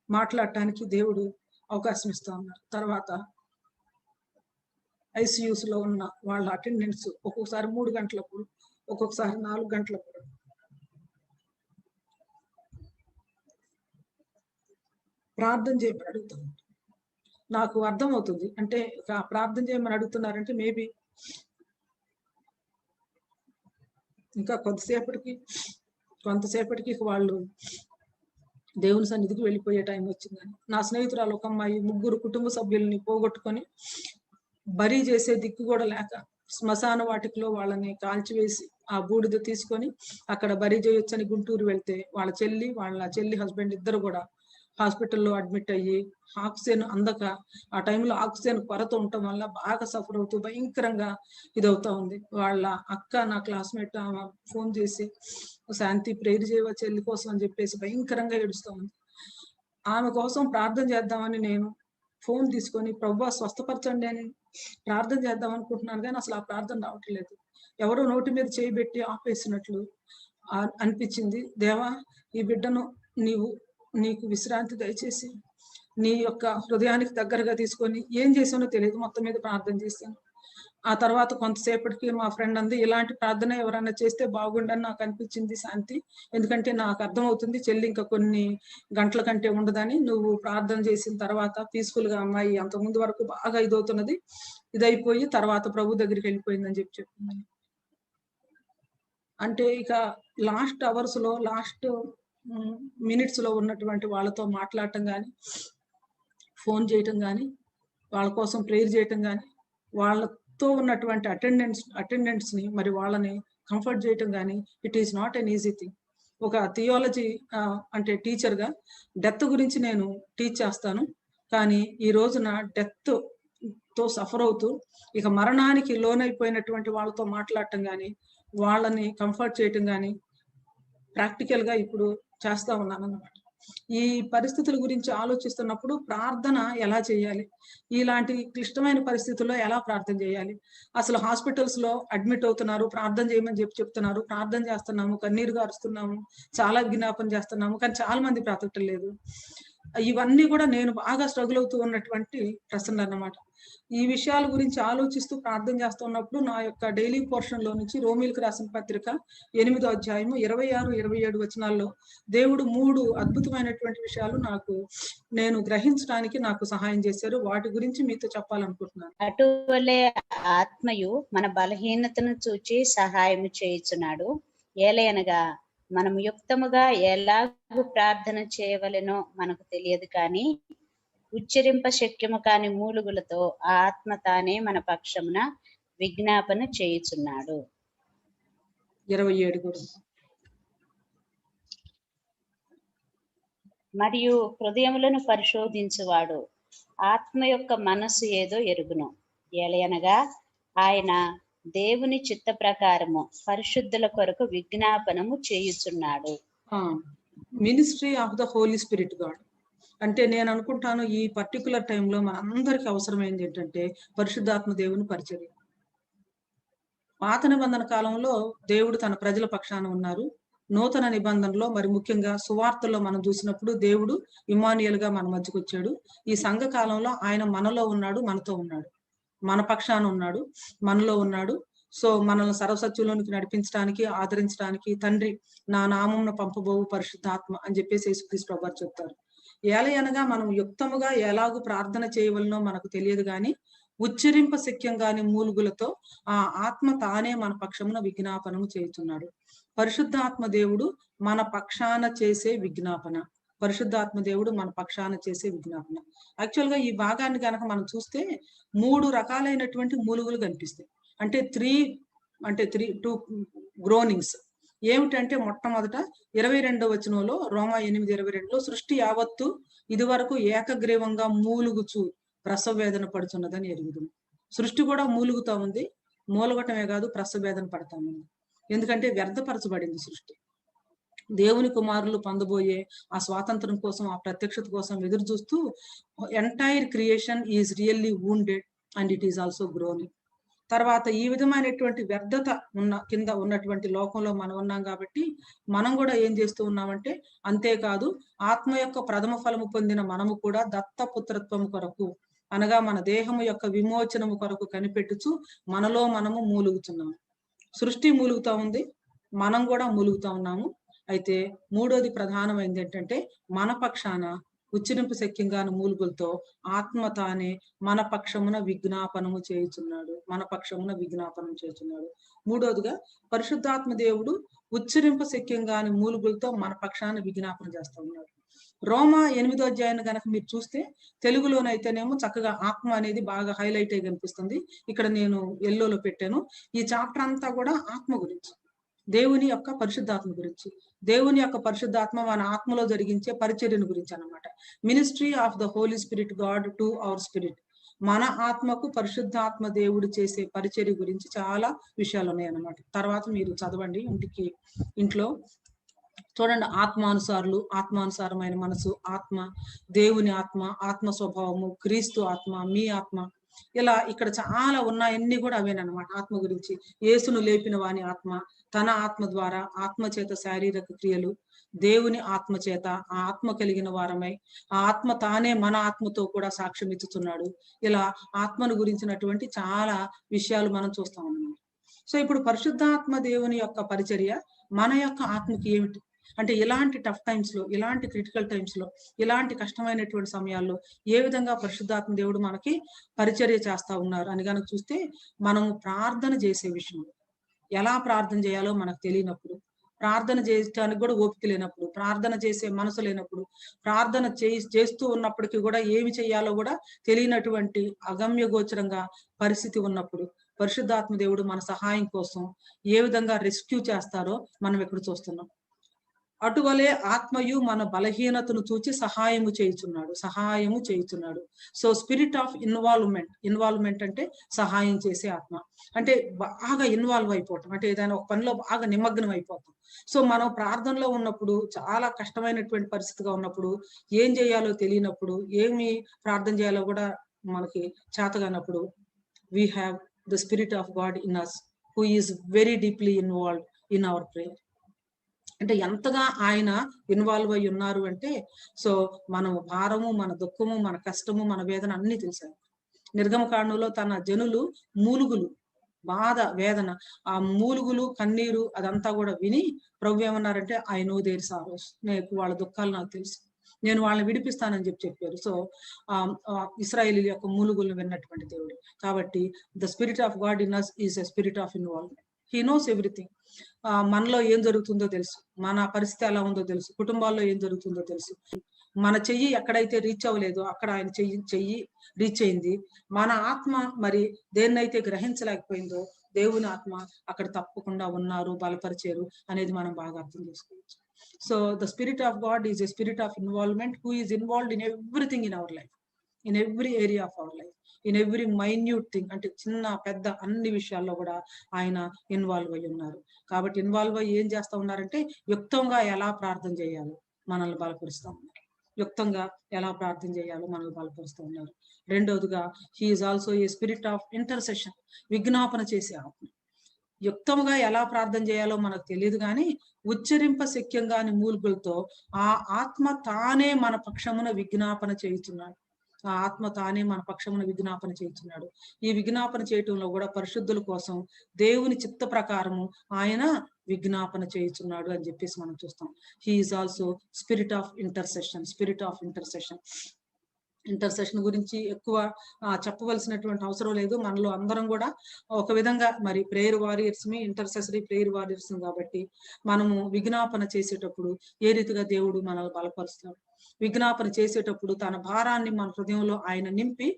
మాట్లాడటానికి దేవుడు అవకాశం ఇస్తా ఉన్నారు. తర్వాత ఐసియూస్ లో ఉన్న వాళ్ళ అటెండెన్స్ ఒక్కొక్కసారి 3 గంటలప్పుడు, ఒక్కొక్కసారి 4 గంటలప్పుడు ప్రార్థన చేయమని అడుగుతాం. నాకు అర్థమవుతుంది, అంటే ప్రార్థన చేయమని అడుగుతున్నారంటే మేబీ ఇంకా కొంతసేపటికి వాళ్ళు దేవుని సన్నిధికి వెళ్ళిపోయే టైం వచ్చిందని. నా స్నేహితురాలు ఒక అమ్మాయి 3 కుటుంబ సభ్యుల్ని పోగొట్టుకొని బరీ చేసే దిక్కు కూడా లేక శ్మశాన వాటికలో వాళ్ళని కాల్చివేసి ఆ బూడిద తీసుకొని అక్కడ బరీ చేయొచ్చని గుంటూరు వెళ్తే వాళ్ళ చెల్లి హస్బెండ్ ఇద్దరు కూడా హాస్పిటల్లో అడ్మిట్ అయ్యి ఆక్సిజన్ అందక, ఆ టైంలో ఆక్సిజన్ కొరత ఉండటం వల్ల బాగా సఫర్ అవుతూ భయంకరంగా ఇదవుతా ఉంది. వాళ్ళ అక్క, నా క్లాస్మేట్, ఆమె ఫోన్ చేసి శాంతి ప్రేయర్ చేయవ చెల్లి కోసం అని చెప్పేసి భయంకరంగా ఏడుస్తూ ఉంది. ఆమె కోసం ప్రార్థన చేద్దామని నేను ఫోన్ తీసుకొని ప్రభువా స్వస్థపరచండి అని ప్రార్థన చేద్దాం అనుకుంటున్నాను, కానీ అసలు ఆ ప్రార్థన రావట్లేదు. ఎవరో నోటి మీద చేయబెట్టి ఆపేసినట్లు అనిపించింది. దేవా, ఈ బిడ్డను నీకు విశ్రాంతి దయచేసి నీ యొక్క హృదయానికి దగ్గరగా తీసుకొని, ఏం చేసానో తెలియదు, మొత్తం మీద ప్రార్థన చేశాను. ఆ తర్వాత కొంతసేపటికి మా ఫ్రెండ్ అంది, ఇలాంటి ప్రార్థన ఎవరైనా చేస్తే బాగుండని నాకు అనిపించింది శాంతి, ఎందుకంటే నాకు అర్థమవుతుంది చెల్లి ఇంకా కొన్ని గంటల కంటే ఉండదని. నువ్వు ప్రార్థన చేసిన తర్వాత పీస్ఫుల్ గా అమ్మాయి అంతకుముందు వరకు బాగా ఇదవుతున్నది, ఇదైపోయి తర్వాత ప్రభు దగ్గరికి వెళ్ళిపోయిందని చెప్పింది. అంటే ఇక లాస్ట్ అవర్స్ లో, లాస్ట్ మినిట్స్ లో ఉన్నటువంటి వాళ్ళతో మాట్లాడటం కానీ, ఫోన్ చేయటం కానీ, వాళ్ళ కోసం ప్రేయర్ చేయటం కానీ, వాళ్ళతో ఉన్నటువంటి అటెండెంట్స్ ని మరి వాళ్ళని కంఫర్ట్ చేయటం కానీ, it is not an easy thing. ఒక థియాలజీ అంటే టీచర్ గా డెత్ గురించి నేను టీచ్ చేస్తాను, కానీ ఈ రోజున డెత్ తో సఫర్ అవుతూ ఇక మరణానికి లోనైపోయినటువంటి వాళ్ళతో మాట్లాడటం కానీ, వాళ్ళని కంఫర్ట్ చేయటం కానీ ప్రాక్టికల్ గా ఇప్పుడు చేస్తా ఉన్నాను అన్నమాట. ఈ పరిస్థితుల గురించి ఆలోచిస్తున్నప్పుడు ప్రార్థన ఎలా చేయాలి, ఇలాంటి క్లిష్టమైన పరిస్థితుల్లో ఎలా ప్రార్థన చేయాలి, అసలు హాస్పిటల్స్ లో అడ్మిట్ అవుతున్నారు, ప్రార్థన చేయమని చెప్తున్నారు, ప్రార్థన చేస్తున్నాము, కన్నీరు గారుస్తున్నాము, చాలా విజ్ఞాపన చేస్తున్నాము, కానీ చాలా మంది బ్రతకటం లేదు. ఇవన్నీ కూడా నేను బాగా స్ట్రగుల్ అవుతూ ఉన్నటువంటి ప్రశ్నలు అన్నమాట. ఈ విషయాల గురించి ఆలోచిస్తూ ప్రార్థన చేస్తున్నప్పుడు నా యొక్క డైలీ పోర్షన్ లో నుంచి రోమీలకు రాసిన పత్రిక 8వ అధ్యాయము 26, 27 వచనాల్లో దేవుడు 3 అద్భుతమైనటువంటి విషయాలు నేను గ్రహించడానికి నాకు సహాయం చేశారు. వాటి గురించి మీతో చెప్పాలనుకుంటున్నాను. అటువలే ఆత్మయు మన బలహీనతను చూచి సహాయం చేయుచున్నాడు. ఏలయనగా మనము యుక్తముగా ఎలాగూ ప్రార్థన చేయవలెనో మనకు తెలియదు, కానీ ఉచ్చరింప శక్యము కాని మూలుగులతో ఆత్మ తానే మన పక్షమున విజ్ఞాపన చేయుచున్నాడు. 27 కూడా. మరియు హృదయములను పరిశోధించువాడు ఆత్మ యొక్క మనస్సు ఏదో ఎరుగును. ఏలయనగా ఆయన దేవుని చిత్త ప్రకారము పరిశుద్ధుల కొరకు విజ్ఞాపనము చేయుచున్నాడు. Ministry of the Holi spirit God. అంటే నేను అనుకుంటాను ఈ పర్టికులర్ టైంలో మనందరికీ అవసరమైంది ఏంటంటే పరిశుద్ధాత్మ దేవుని పరిచర్య. పాత నిబంధన కాలంలో దేవుడు తన ప్రజల పక్షాన ఉన్నారు. నూతన నిబంధనలో మరి ముఖ్యంగా సువార్తల్లో మనం చూసినప్పుడు దేవుడు ఇమ్మానుయేల్ గా మన మధ్యకు వచ్చాడు. ఈ సంఘ కాలంలో ఆయన మనలో ఉన్నాడు, మనతో ఉన్నాడు, మన పక్షాన ఉన్నాడు, మనలో ఉన్నాడు. సో మనల్ని సర్వసత్యంలోనికి నడిపించడానికి, ఆదరించడానికి తండ్రి నా నామమున పంపబోవు పరిశుద్ధాత్మ అని చెప్పేసి యేసుక్రీస్తు ప్రభువారు చెప్తారు. ఏలయనగా మనం యుక్తముగా ఎలాగూ ప్రార్థన చేయవలనో మనకు తెలియదు గాని ఉచ్చరింప శక్యంగాని మూలుగులతో ఆ ఆత్మ తానే మన పక్షమున విజ్ఞాపనము చేయుచున్నాడు. పరిశుద్ధాత్మ దేవుడు మన పక్షాన చేసే విజ్ఞాపన. పరిశుద్ధాత్మ దేవుడు మన పక్షాన చేసే విజ్ఞాపన. యాక్చువల్ గా ఈ భాగాన్ని కనుక మనం చూస్తే 3 రకాలైనటువంటి మూలుగులు కనిపిస్తాయి. అంటే 2 గ్రోనింగ్స్ ఏమిటంటే మొట్టమొదట 22వ వచనంలో రోమా 8:22లో సృష్టి యావత్తు ఇది వరకు ఏకగ్రీవంగా మూలుగుచు ప్రసవ వేదన పడుతున్నదని ఎరుగుదుము. సృష్టి కూడా మూలుగుతా ఉంది. మూలగటమే కాదు, ప్రసవ వేదన పడతా ఉంది. ఎందుకంటే వ్యర్థపరచబడింది సృష్టి. దేవుని కుమారులు పొందబోయే ఆ స్వాతంత్రం కోసం, ఆ ప్రత్యక్షత కోసం ఎదురు చూస్తూ entire creation is really wounded and it is also groaning. తర్వాత ఈ విధమైనటువంటి వ్యర్థత కింద ఉన్నటువంటి లోకంలో మనం ఉన్నాం కాబట్టి మనం కూడా ఏం చేస్తూ ఉన్నామంటే, అంతేకాదు ఆత్మ యొక్క ప్రథమ ఫలము పొందిన మనము కూడా దత్తపుత్రత్వము కొరకు అనగా మన దేహము యొక్క విమోచనము కొరకు కనిపెట్టుచు మనలో మనము మూలుగుతున్నాము. సృష్టి మూలుగుతా ఉంది, మనం కూడా మూలుగుతా ఉన్నాము. అయితే మూడోది ప్రధానమైనది ఏంటంటే మన పక్షాన ఉచ్చరింపు శక్యంగాను మూలుగులతో ఆత్మ తానే మన పక్షమున విజ్ఞాపనము చేయుచున్నాడు. మన పక్షమున విజ్ఞాపనం చేయుచున్నాడు. మూడోదిగా పరిశుద్ధాత్మ దేవుడు ఉచ్చరింపు శక్యంగాని మూలుగులతో మన పక్షాన విజ్ఞాపనం చేస్తూ ఉన్నాడు. రోమా 8వ అధ్యాయాన్ని కనుక మీరు చూస్తే తెలుగులోనైతేనేమో చక్కగా ఆత్మ అనేది బాగా హైలైట్ అయి కనిపిస్తుంది. ఇక్కడ నేను ఎల్లోలో పెట్టాను. ఈ చాప్టర్ అంతా కూడా ఆత్మ గురించి, దేవుని యొక్క పరిశుద్ధాత్మ గురించి, దేవుని యొక్క పరిశుద్ధాత్మ మన ఆత్మలో జరిగించే పరిచర్యను గురించి అన్నమాట. Ministry of the Holi spirit God to our spirit. మన ఆత్మకు పరిశుద్ధాత్మ దేవుడు చేసే పరిచర్య గురించి చాలా విషయాలు ఉన్నాయి అన్నమాట. తర్వాత మీరు చదవండి ఇంట్లో చూడండి. ఆత్మానుసారులు, ఆత్మానుసారమైన మనసు, ఆత్మ, దేవుని ఆత్మ, ఆత్మ స్వభావము, క్రీస్తు ఆత్మ, మీ ఆత్మ, ఇలా ఇక్కడ చాలా ఉన్నాయన్నీ కూడా అవేనమాట. ఆత్మ గురించి యేసును లేపిన వాని ఆత్మ, తన ఆత్మ ద్వారా ఆత్మ చేత శారీరక క్రియలు, దేవుని ఆత్మ చేత ఆ ఆత్మ కలిగిన వారమై ఆ ఆత్మ తానే మన ఆత్మతో కూడా సాక్ష్యం ఇచ్చుతున్నాడు. ఇలా ఆత్మను గురించినటువంటి చాలా విషయాలు మనం చూస్తాం అన్నమాట. సో ఇప్పుడు పరిశుద్ధాత్మ దేవుని యొక్క పరిచర్య మన యొక్క ఆత్మకి ఏమిటి అంటే, ఇలాంటి టఫ్ టైమ్స్ లో, ఇలాంటి క్రిటికల్ టైమ్స్ లో, ఇలాంటి కష్టమైనటువంటి సమయాల్లో ఏ విధంగా పరిశుద్ధాత్మ దేవుడు మనకి పరిచర్య చేస్తా ఉన్నారు అని కనుక చూస్తే, మనము ప్రార్థన చేసే విషయం, ఎలా ప్రార్థన చేయాలో మనకు తెలియనప్పుడు, ప్రార్థన చేయడానికి కూడా ఓపిక లేనప్పుడు, ప్రార్థన చేసే మనసు లేనప్పుడు, ప్రార్థన చేస్తూ ఉన్నప్పటికీ కూడా ఏమి చేయాలో కూడా తెలియనటువంటి అగమ్య గోచరంగా పరిస్థితి ఉన్నప్పుడు పరిశుద్ధాత్మ దేవుడు మన సహాయం కోసం ఏ విధంగా రెస్క్యూ చేస్తారో మనం ఇక్కడ చూస్తున్నాం. అటువలే ఆత్మయు మన బలహీనతను చూచి సహాయము చేయుచున్నాడు. సో స్పిరిట్ ఆఫ్ ఇన్వాల్వ్మెంట్ అంటే సహాయం చేసే ఆత్మ. అంటే బాగా ఇన్వాల్వ్ అయిపోవటం, అంటే ఏదైనా ఒక పనిలో బాగా నిమగ్నం అయిపోతాం. సో మనం ప్రార్థనలో ఉన్నప్పుడు, చాలా కష్టమైనటువంటి పరిస్థితిగా ఉన్నప్పుడు, ఏం చేయాలో తెలియనప్పుడు, ఏమి ప్రార్థన చేయాలో కూడా మనకి చేతగానప్పుడు, we have the spirit of God in us who is very deeply involved in our prayer. అంటే ఎంతగా ఆయన ఇన్వాల్వ్ అయి ఉన్నారు అంటే, సో మన భారము, మన దుఃఖము, మన కష్టము, మన వేదన అన్ని తెలిసాయి. నిర్గమకాండంలో తన జనులు మూలుగులు, బాధ, వేదన, ఆ మూలుగులు, కన్నీరు అదంతా కూడా విని ప్రభు ఏమన్నారంటే, ఐ నో దేర్ సారోస్, నేను వాళ్ళ దుఃఖాలు నాకు తెలుసు, నేను వాళ్ళని విడిపిస్తానని చెప్పారు. సో ఇశ్రాయేలీయుల యొక్క మూలుగులను విన్నటువంటి దేవుడు కాబట్టి the spirit of God in us is a spirit of involvement. He knows everything. మనలో ఏం జరుగుతుందో తెలుసు, మన పరిస్థితి ఎలా ఉందో తెలుసు, కుటుంబాల్లో ఏం జరుగుతుందో తెలుసు. మన చెయ్యి ఎక్కడైతే రీచ్ అవ్వలేదో అక్కడ ఆయన చెయ్యి రీచ్ అయింది. మన ఆత్మ మరి దేన్నైతే గ్రహించలేకపోయిందో దేవుని ఆత్మ అక్కడ తప్పకుండా ఉన్నారు, బలపరిచారు అనేది మనం బాగా అర్థం చేసుకోవచ్చు. So the spirit of God is a spirit of involvement who is involved in everything in our life, in every area of our life, in every minute thing. అంటే చిన్న పెద్ద అన్ని విషయాల్లో కూడా ఆయన ఇన్వాల్వ్ అయి ఉన్నారు. కాబట్టి ఇన్వాల్వ్ అయ్యి ఏం చేస్తా ఉన్నారంటే, యుక్తంగా ఎలా ప్రార్థన చేయాలో మనల్ని బలపరుస్తా ఉన్నారు. యుక్తంగా ఎలా ప్రార్థన చేయాలో మనకు బలపరుస్తూ ఉన్నారు. రెండవదిగా he is also a spirit of intercession, విజ్ఞాపన చేసే ఆత్మ. యుక్తముగా ఎలా ప్రార్థన చేయాలో మనకు తెలియదు కానీ ఉచ్చరింప శక్యంగాని మూలుగులతో ఆ ఆత్మ తానే మన పక్షమున విజ్ఞాపన చేయుచున్నాడు. ఆ ఆత్మ తానే మన పక్షమున విజ్ఞాపన చేయుచున్నాడు. ఈ విజ్ఞాపన చేయటంలో కూడా పరిశుద్ధుల కోసం దేవుని చిత్త ప్రకారము ఆయన విజ్ఞాపన చేయుచున్నాడు అని చెప్పేసి మనం చూస్తాం. He is also spirit of intercession, spirit of intercession. Intercession గురించి ఎక్కువ చెప్పవలసినటువంటి అవసరం లేదు. మనలో అందరం కూడా ఒక విధంగా మరి prayer warriors, intercessory prayer warriors కాబట్టి మనము విజ్ఞాపన చేసేటప్పుడు ఏ రీతిగా దేవుడు మనల్ని బలపరుస్తాడు. విజ్ఞాపన చేసేటప్పుడు తన భారాన్ని మన హృదయంలో ఆయన నింపి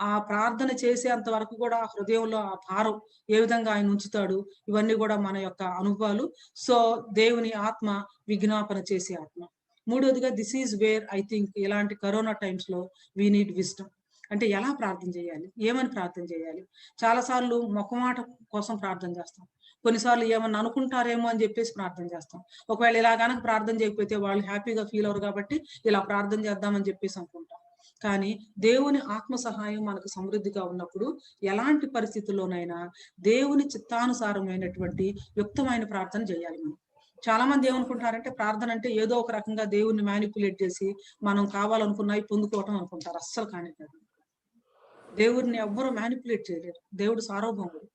ఆ ప్రార్థన చేసేంత వరకు కూడా ఆ హృదయంలో ఆ భారం ఏ విధంగా ఆయన ఉంచుతాడు, ఇవన్నీ కూడా మన యొక్క అనుభవాలు. సో దేవుని ఆత్మ విజ్ఞాపన చేసే ఆత్మ. మూడోదిగా this is where I think ఇలాంటి కరోనా టైమ్స్ లో వీ నీడ్ విజ్డమ్. అంటే ఎలా ప్రార్థన చేయాలి, ఏమని ప్రార్థన చేయాలి. చాలా సార్లు మొక్కమాట కోసం ప్రార్థన చేస్తాం, కొన్నిసార్లు ఏమన్నా అనుకుంటారేమో అని చెప్పేసి ప్రార్థన చేస్తాం. ఒకవేళ ఇలా కనుక ప్రార్థన చేయకపోతే వాళ్ళు హ్యాపీగా ఫీల్ అవరు కాబట్టి ఇలా ప్రార్థన చేద్దామని చెప్పేసి అనుకుంటాం. కానీ దేవుని ఆత్మ సహాయం మనకు సమృద్ధిగా ఉన్నప్పుడు ఎలాంటి పరిస్థితుల్లోనైనా దేవుని చిత్తానుసారమైనటువంటి యుక్తమైన ప్రార్థన చేయాలి. మనం చాలా మంది ఏమనుకుంటారంటే ప్రార్థన అంటే ఏదో ఒక రకంగా దేవుణ్ణి మ్యానిపులేట్ చేసి మనం కావాలనుకున్నవి పొందుకోవటం అనుకుంటారు. అస్సలు కానీ కాదు. దేవుడిని ఎవ్వరూ మ్యానిపులేట్ చేయలేరు. దేవుడు సార్వభౌముడు.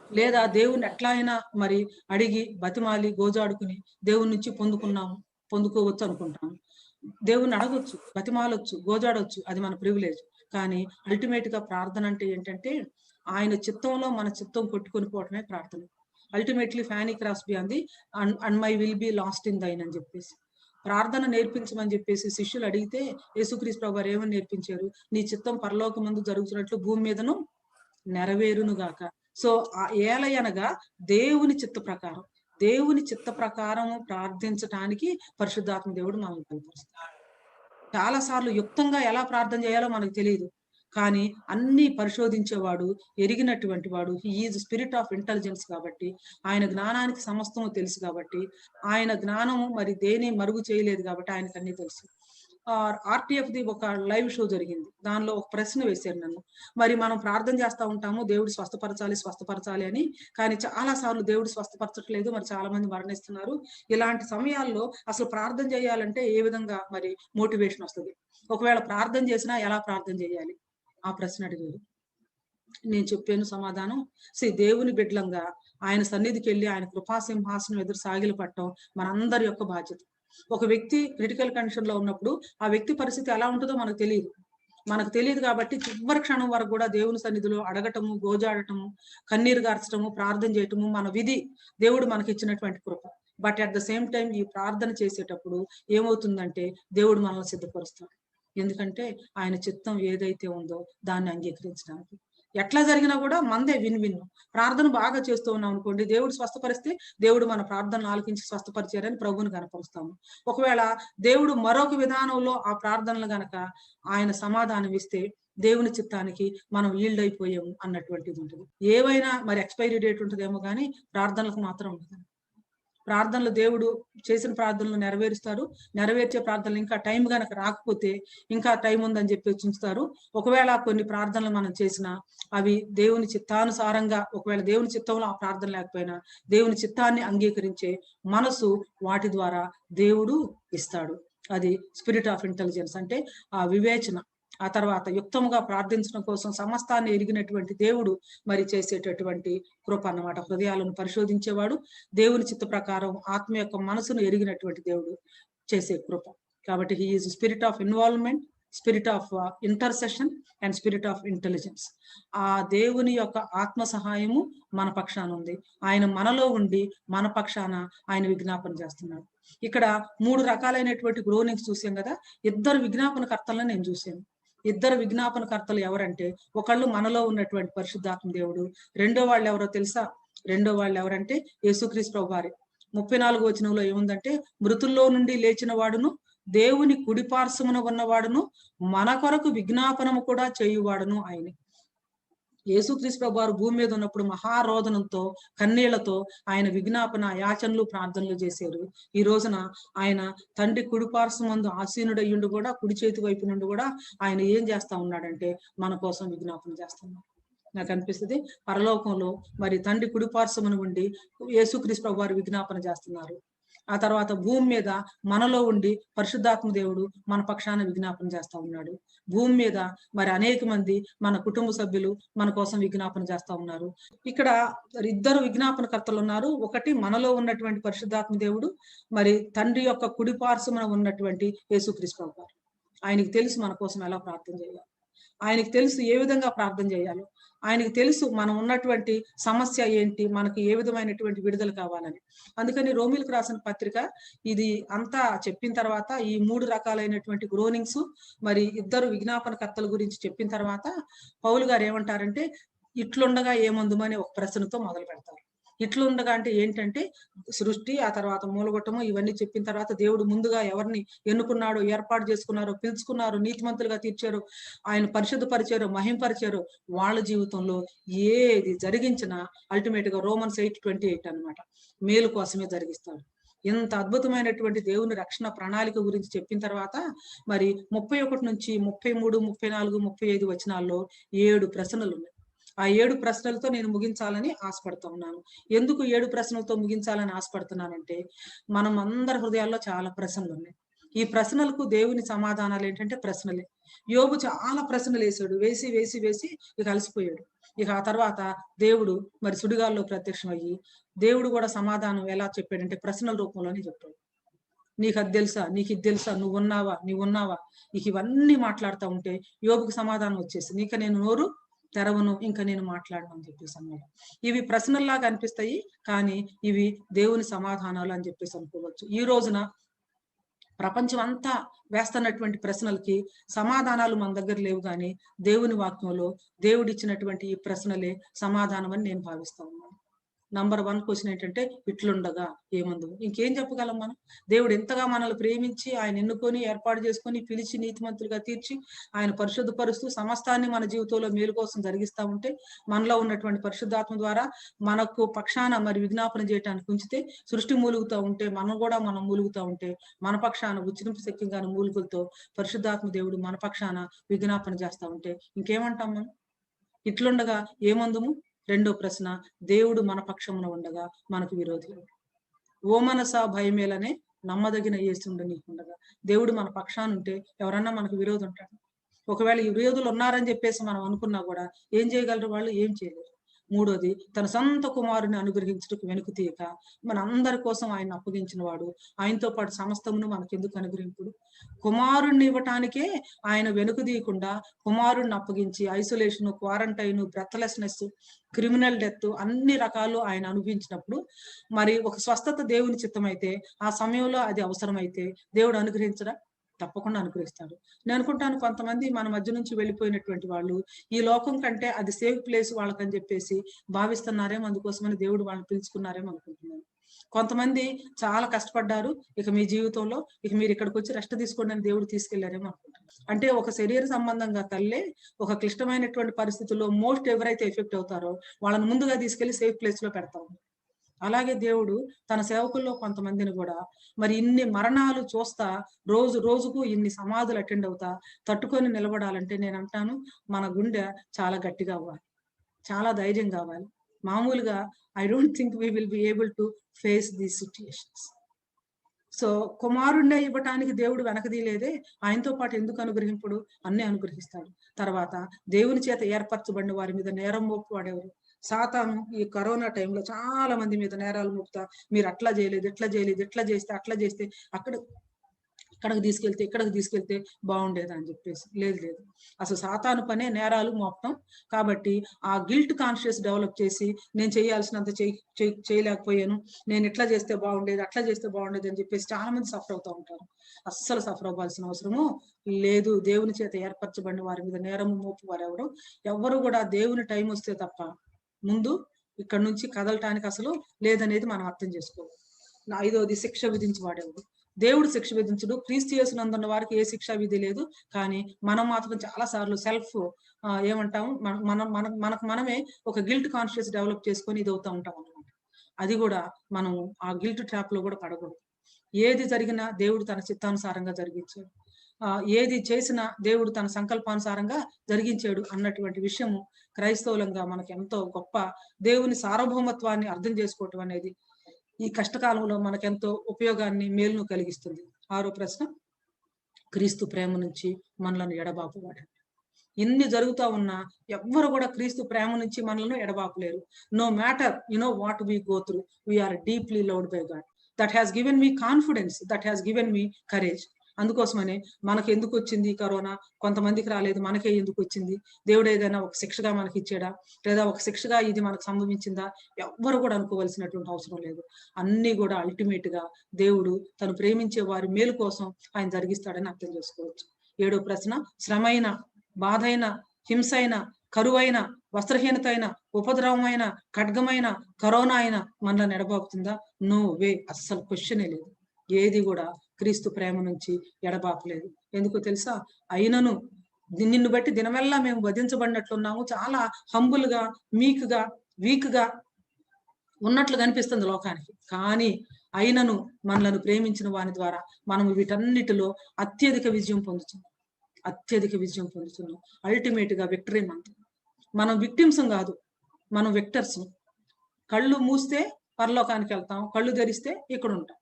లేదా దేవుణ్ణి ఎట్లా అయినా మరి అడిగి బతిమాలి గోజాడుకుని దేవుని నుంచి పొందుకోవచ్చు అనుకుంటాము. దేవుణ్ణి అడగొచ్చు, బతిమాలొచ్చు, గోజాడొచ్చు, అది మన ప్రివిలేజ్. కానీ అల్టిమేట్ గా ప్రార్థన అంటే ఏంటంటే ఆయన చిత్తంలో మన చిత్తం కొట్టుకొని పోవటమే ప్రార్థన. అల్టిమేట్లీ ఫ్యానీ క్రాస్బీ అంది and my will be last in దైన్ అని చెప్పేసి. ప్రార్థన నేర్పించమని చెప్పేసి శిష్యులు అడిగితే యేసుక్రీస్తు ప్రభువారు ఏమని నేర్పించారు? నీ చిత్తం పరలోకమందు జరుగుతున్నట్లు భూమి మీదను నెరవేరును గాక. సో ఏలయనగా దేవుని చిత్త ప్రకారం ప్రార్థించటానికి పరిశుద్ధాత్మ దేవుడు మనల్ని బలపరుస్తాడు. చాలా సార్లు యుక్తంగా ఎలా ప్రార్థన చేయాలో మనకు తెలియదు, కానీ అన్ని పరిశోధించేవాడు, ఎరిగినటువంటి వాడు. He is spirit of intelligence కాబట్టి ఆయన జ్ఞానానికి సమస్తము తెలుసు కాబట్టి ఆయన జ్ఞానము మరి దేని మరుగు చేయలేదు కాబట్టి ఆయనకు అన్ని తెలుసు. RTF ది ఒక లైవ్ షో జరిగింది. దానిలో ఒక ప్రశ్న వేశారు నన్ను. మరి మనం ప్రార్థన చేస్తా ఉంటాము దేవుడు స్వస్థపరచాలి అని, కానీ చాలా సార్లు దేవుడు స్వస్థపరచట్లేదు, మరి చాలా మంది మరణిస్తున్నారు. ఇలాంటి సమయాల్లో అసలు ప్రార్థన చేయాలంటే ఏ విధంగా మరి మోటివేషన్ వస్తుంది? ఒకవేళ ప్రార్థన చేసినా ఎలా ప్రార్థన చేయాలి? ఆ ప్రశ్న అడిగారు. నేను చెప్పాను సమాధానం, దేవుని బిడ్డలంగా ఆయన సన్నిధికి వెళ్ళి ఆయన కృపాసింహాసనం ఎదురు సాగిలు పట్టడం మనందరి యొక్క బాధ్యత. ఒక వ్యక్తి క్రిటికల్ కండిషన్ లో ఉన్నప్పుడు ఆ వ్యక్తి పరిస్థితి ఎలా ఉంటుందో మనకు తెలియదు కాబట్టి చివరి క్షణం వరకు కూడా దేవుని సన్నిధిలో అడగటము, గోజాడటము, కన్నీరు గార్చడము, ప్రార్థన చేయటము మన విధి, దేవుడు మనకి ఇచ్చినటువంటి కృప. But at the same time ఈ ప్రార్థన చేసేటప్పుడు ఏమవుతుందంటే దేవుడు మనల్ని సిద్ధపరుస్తాడు. ఎందుకంటే ఆయన చిత్తం ఏదైతే ఉందో దాన్ని అంగీకరించడానికి. ఎట్లా జరిగినా కూడా మందే విన్. ప్రార్థన బాగా చేస్తూ ఉన్నాం అనుకోండి, దేవుడు స్వస్థపరిస్తే దేవుడు మన ప్రార్థనలు ఆలకించి స్వస్థపరిచారని ప్రభువుని కనపరుస్తాము. ఒకవేళ దేవుడు మరొక విధానంలో ఆ ప్రార్థనలు గనక ఆయన సమాధానం ఇస్తే దేవుని చిత్తానికి మనం ఈల్డ్ అయిపోయాము అన్నటువంటిది ఉంటుంది. ఏవైనా మరి ఎక్స్పైరీ డేట్ ఉంటుందేమో కానీ ప్రార్థనలకు మాత్రం ఉంటుంది. ప్రార్థనలు దేవుడు చేసిన ప్రార్థనలు నెరవేర్చే ప్రార్థనలు ఇంకా టైం గనక రాకపోతే ఇంకా టైం ఉందని చెప్పి ఉంచుతారు. ఒకవేళ కొన్ని ప్రార్థనలు మనం చేసినా అవి దేవుని చిత్తానుసారంగా, ఒకవేళ దేవుని చిత్తంలో ఆ ప్రార్థన లేకపోయినా దేవుని చిత్తాన్ని అంగీకరించే మనసు వాటి ద్వారా దేవుడు ఇస్తాడు. అది స్పిరిట్ ఆఫ్ ఇంటెలిజెన్స్ అంటే ఆ వివేచన. ఆ తర్వాత యుక్తముగా ప్రార్థించడం కోసం సమస్తాన్ని ఎరిగినటువంటి దేవుడు మరి చేసేటటువంటి కృప అన్నమాట. హృదయాలను పరిశోధించేవాడు, దేవుని చిత్త ప్రకారం ఆత్మ యొక్క మనసును ఎరిగినటువంటి దేవుడు చేసే కృప. కాబట్టి he is spirit of involvement, spirit of intercession and spirit of intelligence. ఆ దేవుని యొక్క ఆత్మ సహాయము మన పక్షాన ఉంది. ఆయన మనలో ఉండి మన పక్షాన ఆయన విజ్ఞాపన చేస్తున్నాడు. ఇక్కడ 3 రకాలైనటువంటి గ్రోనింగ్స్ చూసాం కదా. 2 విజ్ఞాపనకర్తలను నేను చూశాను. 2 విజ్ఞాపనకర్తలు ఎవరంటే, ఒకళ్ళు మనలో ఉన్నటువంటి పరిశుద్ధాత్మ దేవుడు. రెండో వాళ్ళు ఎవరో తెలుసా? రెండో వాళ్ళు ఎవరంటే యేసుక్రీస్తు ప్రభువారే. 34వ వచనంలో ఏముందంటే, మృతుల్లో నుండి లేచిన వాడును దేవుని కుడిపార్శ్వమున ఉన్నవాడును మన కొరకు విజ్ఞాపనము కూడా చేయువాడును ఆయనే. యేసుక్రీస్తు ప్రభు వారు భూమి మీద ఉన్నప్పుడు మహారోదనంతో కన్నీళ్లతో ఆయన విజ్ఞాపన యాచనలు ప్రార్థనలు చేశారు. ఈ రోజున ఆయన తండ్రి కుడిపార్శ్వమందు ఆసీనుడయ్యుండి కూడా, కుడి చేతి వైపు నుండి కూడా ఆయన ఏం చేస్తా ఉన్నాడంటే మన కోసం విజ్ఞాపన చేస్తున్నాడు. నాకు అనిపిస్తుంది పరలోకంలో మరి తండ్రి కుడిపార్శ్వమున ఉండి యేసుక్రీస్తు ప్రభు వారు విజ్ఞాపన చేస్తున్నారు. ఆ తర్వాత భూమి మీద మనలో ఉండి పరిశుద్ధాత్మ దేవుడు మన పక్షాన విజ్ఞాపన చేస్తా ఉన్నాడు. భూమి మీద మరి అనేక మంది మన కుటుంబ సభ్యులు మన కోసం విజ్ఞాపన చేస్తా ఉన్నారు. ఇక్కడ ఇద్దరు విజ్ఞాపనకర్తలు ఉన్నారు. ఒకటి మనలో ఉన్నటువంటి పరిశుద్ధాత్మ దేవుడు, మరి తండ్రి యొక్క కుడిపార్శ్వమున ఉన్నటువంటి యేసుక్రీస్తు ప్రభు వారు. ఆయనకి తెలుసు మన కోసం ఎలా ప్రార్థన చేయాలి, ఆయనకి తెలుసు ఏ విధంగా ప్రార్థన చేయాలో, ఆయనకి తెలుసు మనం ఉన్నటువంటి సమస్య ఏంటి, మనకి ఏ విధమైనటువంటి విడుదల కావాలని. అందుకని రోమిలకు రాసిన పత్రిక ఇది అంతా చెప్పిన తర్వాత ఈ 3 రకాలైనటువంటి గ్రోనింగ్స్ మరి ఇద్దరు విజ్ఞాపనకర్తల గురించి చెప్పిన తర్వాత పౌలు గారు ఏమంటారంటే, ఇట్లుండగా ఏమందుమని ఒక ప్రశ్నతో మొదలు పెడతారు. ఇట్లుండగా అంటే ఏంటంటే సృష్టి, ఆ తర్వాత మూలగొట్టము, ఇవన్నీ చెప్పిన తర్వాత దేవుడు ముందుగా ఎవరిని ఎన్నుకున్నాడో, ఏర్పాటు చేసుకున్నారో, పిలుచుకున్నారో, నీతిమంతులుగా తీర్చారో, ఆయన పరిశుద్ధపరిచారో, మహింపరిచారో, వాళ్ళ జీవితంలో ఏది జరిగించినా అల్టిమేట్ గా రోమన్స్ 8:28 అన్నమాట, మేలు కోసమే జరిగిస్తాడు. ఇంత అద్భుతమైనటువంటి దేవుని రక్షణ ప్రణాళిక గురించి చెప్పిన తర్వాత మరి 31 నుంచి 33, 34, 35 వచనాల్లో 7 ప్రశ్నలు ఉన్నాయి. ఆ 7 ప్రశ్నలతో నేను ముగించాలని ఆశపడుతూ ఉన్నాను. ఎందుకు 7 ప్రశ్నలతో ముగించాలని ఆశపడుతున్నానంటే, మనం అందరి హృదయాల్లో చాలా ప్రశ్నలు ఉన్నాయి. ఈ ప్రశ్నలకు దేవుని సమాధానాలు ఏంటంటే ప్రశ్నలే. యోబు చాలా ప్రశ్నలు వేసాడు, వేసి వేసి వేసి ఇక అలసిపోయాడు. ఇక ఆ తర్వాత దేవుడు మరి సుడిగాల్లో ప్రత్యక్షమయ్యి దేవుడు కూడా సమాధానం ఎలా చెప్పాడంటే ప్రశ్నల రూపంలోనే చెప్పాడు. నీకు అది తెలుసా, నీకు ఇది తెలుసా, నువ్వు ఉన్నావా, ఇక ఇవన్నీ మాట్లాడుతూ ఉంటే యోబుకు సమాధానం వచ్చేసి, నీక నేను నోరు తెరవను, ఇంకా నేను మాట్లాడను అని చెప్పేసి అన్నాడు. ఇవి ప్రశ్నల్లాగా అనిపిస్తాయి, కానీ ఇవి దేవుని సమాధానాలు అని చెప్పేసి అనుకోవచ్చు. ఈ రోజున ప్రపంచం అంతా వేస్తున్నటువంటి ప్రశ్నలకి సమాధానాలు మన దగ్గర లేవు, కానీ దేవుని వాక్యంలో దేవుడు ఇచ్చినటువంటి ఈ ప్రశ్నలే సమాధానం అని నేను భావిస్తా ఉన్నాను. నంబర్ 1 క్వశ్చన్ ఏంటంటే, ఇట్లుండగా ఏమందు. ఇంకేం చెప్పగలం మనం? దేవుడు ఎంతగా మనల్ని ప్రేమించి ఆయన ఎన్నుకొని ఏర్పాటు చేసుకొని పిలిచి నీతిమంతులుగా తీర్చి ఆయన పరిశుద్ధపరుస్తూ సమస్తాన్ని మన జీవితంలో మేలు కోసం జరిగిస్తా ఉంటే, మనలో ఉన్నటువంటి పరిశుద్ధాత్మ ద్వారా మనకు పక్షాన మరి విజ్ఞాపన చేయడానికి ఉంచితే, సృష్టి మూలుగుతూ ఉంటే మనం మూలుగుతూ ఉంటే, మన పక్షాన ఉచ్చరింపు శక్యంగాను మూలుగులతో పరిశుద్ధాత్మ దేవుడు మన పక్షాన విజ్ఞాపన చేస్తా ఉంటే ఇంకేమంటాం మనం? ఇట్లుండగా ఏమందుము. రెండో ప్రశ్న, దేవుడు మన పక్షమున ఉండగా మనకు విరోధి. ఓ మనసా భయమేలనే నమ్మదగిన యేసుండు నీకుండగా. దేవుడు మన పక్షాన ఉంటే ఎవరన్నా మనకు విరోధి ఉంటాడు. ఒకవేళ ఈ విరోధులు ఉన్నారని చెప్పేసి మనం అనుకున్నా కూడా ఏం చేయగలరు వాళ్ళు? ఏం చేయలేరు. మూడోది, తన సొంత కుమారుని అనుగ్రహించుటకు వెనుక తీయక మన అందరి కోసం ఆయన అప్పగించిన వాడు, ఆయనతో పాటు సమస్తమును మనకెందుకు అనుగ్రహింపుడు? కుమారుణ్ణి ఇవ్వటానికే ఆయన వెనుక తీయకుండా కుమారుణ్ణి అప్పగించి isolation, quarantine, breathlessness, criminal death అన్ని రకాలు ఆయన అనుభవించినప్పుడు మరి ఒక స్వస్థత దేవుని చిత్తమైతే, ఆ సమయంలో అది అవసరమైతే దేవుడు అనుగ్రహించడా? తప్పకుండా అనుగ్రహిస్తాడు. నేను అనుకుంటాను కొంతమంది మన మధ్య నుంచి వెళ్ళిపోయినటువంటి వాళ్ళు ఈ లోకం కంటే అది సేఫ్ ప్లేస్ వాళ్ళకని చెప్పేసి భావిస్తున్నారేమో, అందుకోసమని దేవుడు వాళ్ళని పిలుచుకున్నారేమో అనుకుంటున్నాను. కొంతమంది చాలా కష్టపడ్డారు, ఇక మీ జీవితంలో ఇక మీరు ఇక్కడికి వచ్చి రెస్ట్ తీసుకోండి అని దేవుడు తీసుకెళ్లారేమో అనుకుంటున్నాను. అంటే ఒక శరీర సంబంధంగా తల్లే ఒక క్లిష్టమైనటువంటి పరిస్థితుల్లో మోస్ట్ ఎవరైతే ఎఫెక్ట్ అవుతారో వాళ్ళని ముందుగా తీసుకెళ్లి సేఫ్ ప్లేస్ లో పెడతాం. అలాగే దేవుడు తన సేవకుల్లో కొంతమందిని కూడా మరి ఇన్ని మరణాలు చూస్తా, రోజు రోజుకు ఇన్ని సమాధులు అటెండ్ అవుతా తట్టుకొని నిలబడాలంటే నేను అంటాను మన గుండె చాలా గట్టిగా అవ్వాలి, చాలా ధైర్యం కావాలి. మామూలుగా I don't think we will be able to face these situations. So కుమారుణ్ణే ఇవ్వటానికి దేవుడు వెనకదీయలేదే, ఆయనతో పాటు ఎందుకు అనుగ్రహింపుడు? అన్నీ అనుగ్రహిస్తాడు. తర్వాత దేవుని చేత ఏర్పరచబడిన వారి మీద నేరం మోపువాడెవరు? సాతాను ఈ కరోనా టైంలో చాలా మంది మీద నేరాలు మోపుతా, మీరు అట్లా చేయలేదు, ఇట్లా చేస్తే ఇక్కడికి తీసుకెళ్తే బాగుండేది అని చెప్పేసి. లేదు, అసలు సాతాను పనే నేరాలు మోపటం. కాబట్టి ఆ గిల్ట్ కాన్షియస్ డెవలప్ చేసి నేను చేయాల్సినంత చేయలేకపోయాను, నేను ఇట్లా చేస్తే బాగుండేది, అట్లా చేస్తే బాగుండేది అని చెప్పేసి చాలా మంది సఫర్ అవుతూ ఉంటారు. అస్సలు సఫర్ అవ్వాల్సిన అవసరము లేదు. దేవుని చేత ఏర్పరచబడిన వారి మీద నేరము మోపు వారెవరు? ఎవరు కూడా దేవుని టైం వస్తే తప్ప ముందు ఇక్కడ నుంచి కదలటానికి అసలు లేదనేది మనం అర్థం చేసుకోవాలి. 5వది, శిక్ష విధించి వాడేవాడు. దేవుడు శిక్ష విధించుడు, క్రీస్తు యేసునందున్న వారికి ఏ శిక్ష విధి లేదు. కానీ మనం మాత్రం చాలా సార్లు సెల్ఫ్ ఏమంటాము మనకు మనమే ఒక గిల్ట్ కాన్షియస్ డెవలప్ చేసుకొని ఇది అవుతా ఉంటాం అన్నమాట. అది కూడా మనం ఆ గిల్ట్ ట్రాప్ లో కూడా పడకూడదు. ఏది జరిగినా దేవుడు తన చిత్తానుసారంగా జరిగించాడు, ఏది చేసినా దేవుడు తన సంకల్పానుసారంగా జరిగించాడు అన్నటువంటి విషయము క్రైస్తవులంగా మనకు ఎంతో గొప్ప దేవుని సార్వభౌమత్వాన్ని అర్థం చేసుకోవటం అనేది ఈ కష్టకాలంలో మనకెంతో ఉపయోగాన్ని మేలును కలిగిస్తుంది. 6వ ప్రశ్న, క్రీస్తు ప్రేమ నుంచి మనలను ఎడబాపువాడు. ఇన్ని జరుగుతా ఉన్నా ఎవ్వరు కూడా క్రీస్తు ప్రేమ నుంచి మనలను ఎడబాపలేరు. No matter what we go through, we are deeply loved by God. That has given me confidence, that has given me courage. అందుకోసమనే మనకు ఎందుకు వచ్చింది కరోనా, కొంతమందికి రాలేదు, మనకే ఎందుకు వచ్చింది, దేవుడు ఏదైనా ఒక శిక్షగా మనకి ఇచ్చాడా, లేదా ఒక శిక్షగా ఇది మనకు సంభవించిందా, ఎవ్వరు కూడా అనుకోవాల్సినటువంటి అవసరం లేదు. అన్ని కూడా అల్టిమేట్ గా దేవుడు తను ప్రేమించే వారి మేలు కోసం ఆయన జరిగిస్తాడని అర్థం చేసుకోవచ్చు. 7వ ప్రశ్న, శ్రమైన, బాధైన, హింసైన, కరువైన, వస్త్రహీనత అయిన, ఉపద్రవమైన, ఖడ్గమైన, కరోనా అయినా మనల్ని ఎడబాపుతుందా? నో వే, అస్సలు క్వశ్చనే లేదు. ఏది కూడా క్రీస్తు ప్రేమ నుంచి ఎడబాపలేదు. ఎందుకో తెలుసా? అయినను నిన్ను బట్టి దినమెల్లా మేము వధించబడినట్లున్నాము, చాలా హంబుల్ గా, మీక్ గా, వీక్ గా ఉన్నట్లు కనిపిస్తుంది లోకానికి. కానీ అయినను మనలను ప్రేమించిన వాని ద్వారా మనం వీటన్నిటిలో అత్యధిక విజయం పొందుతున్నాం. అల్టిమేట్ గా విక్టరీ మంత్. మనం విక్టిమ్స్ కాదు, మనం విక్టర్స్. కళ్ళు మూస్తే పరలోకానికి వెళ్తాం, కళ్ళు తెరిస్తే ఇక్కడ ఉంటాం.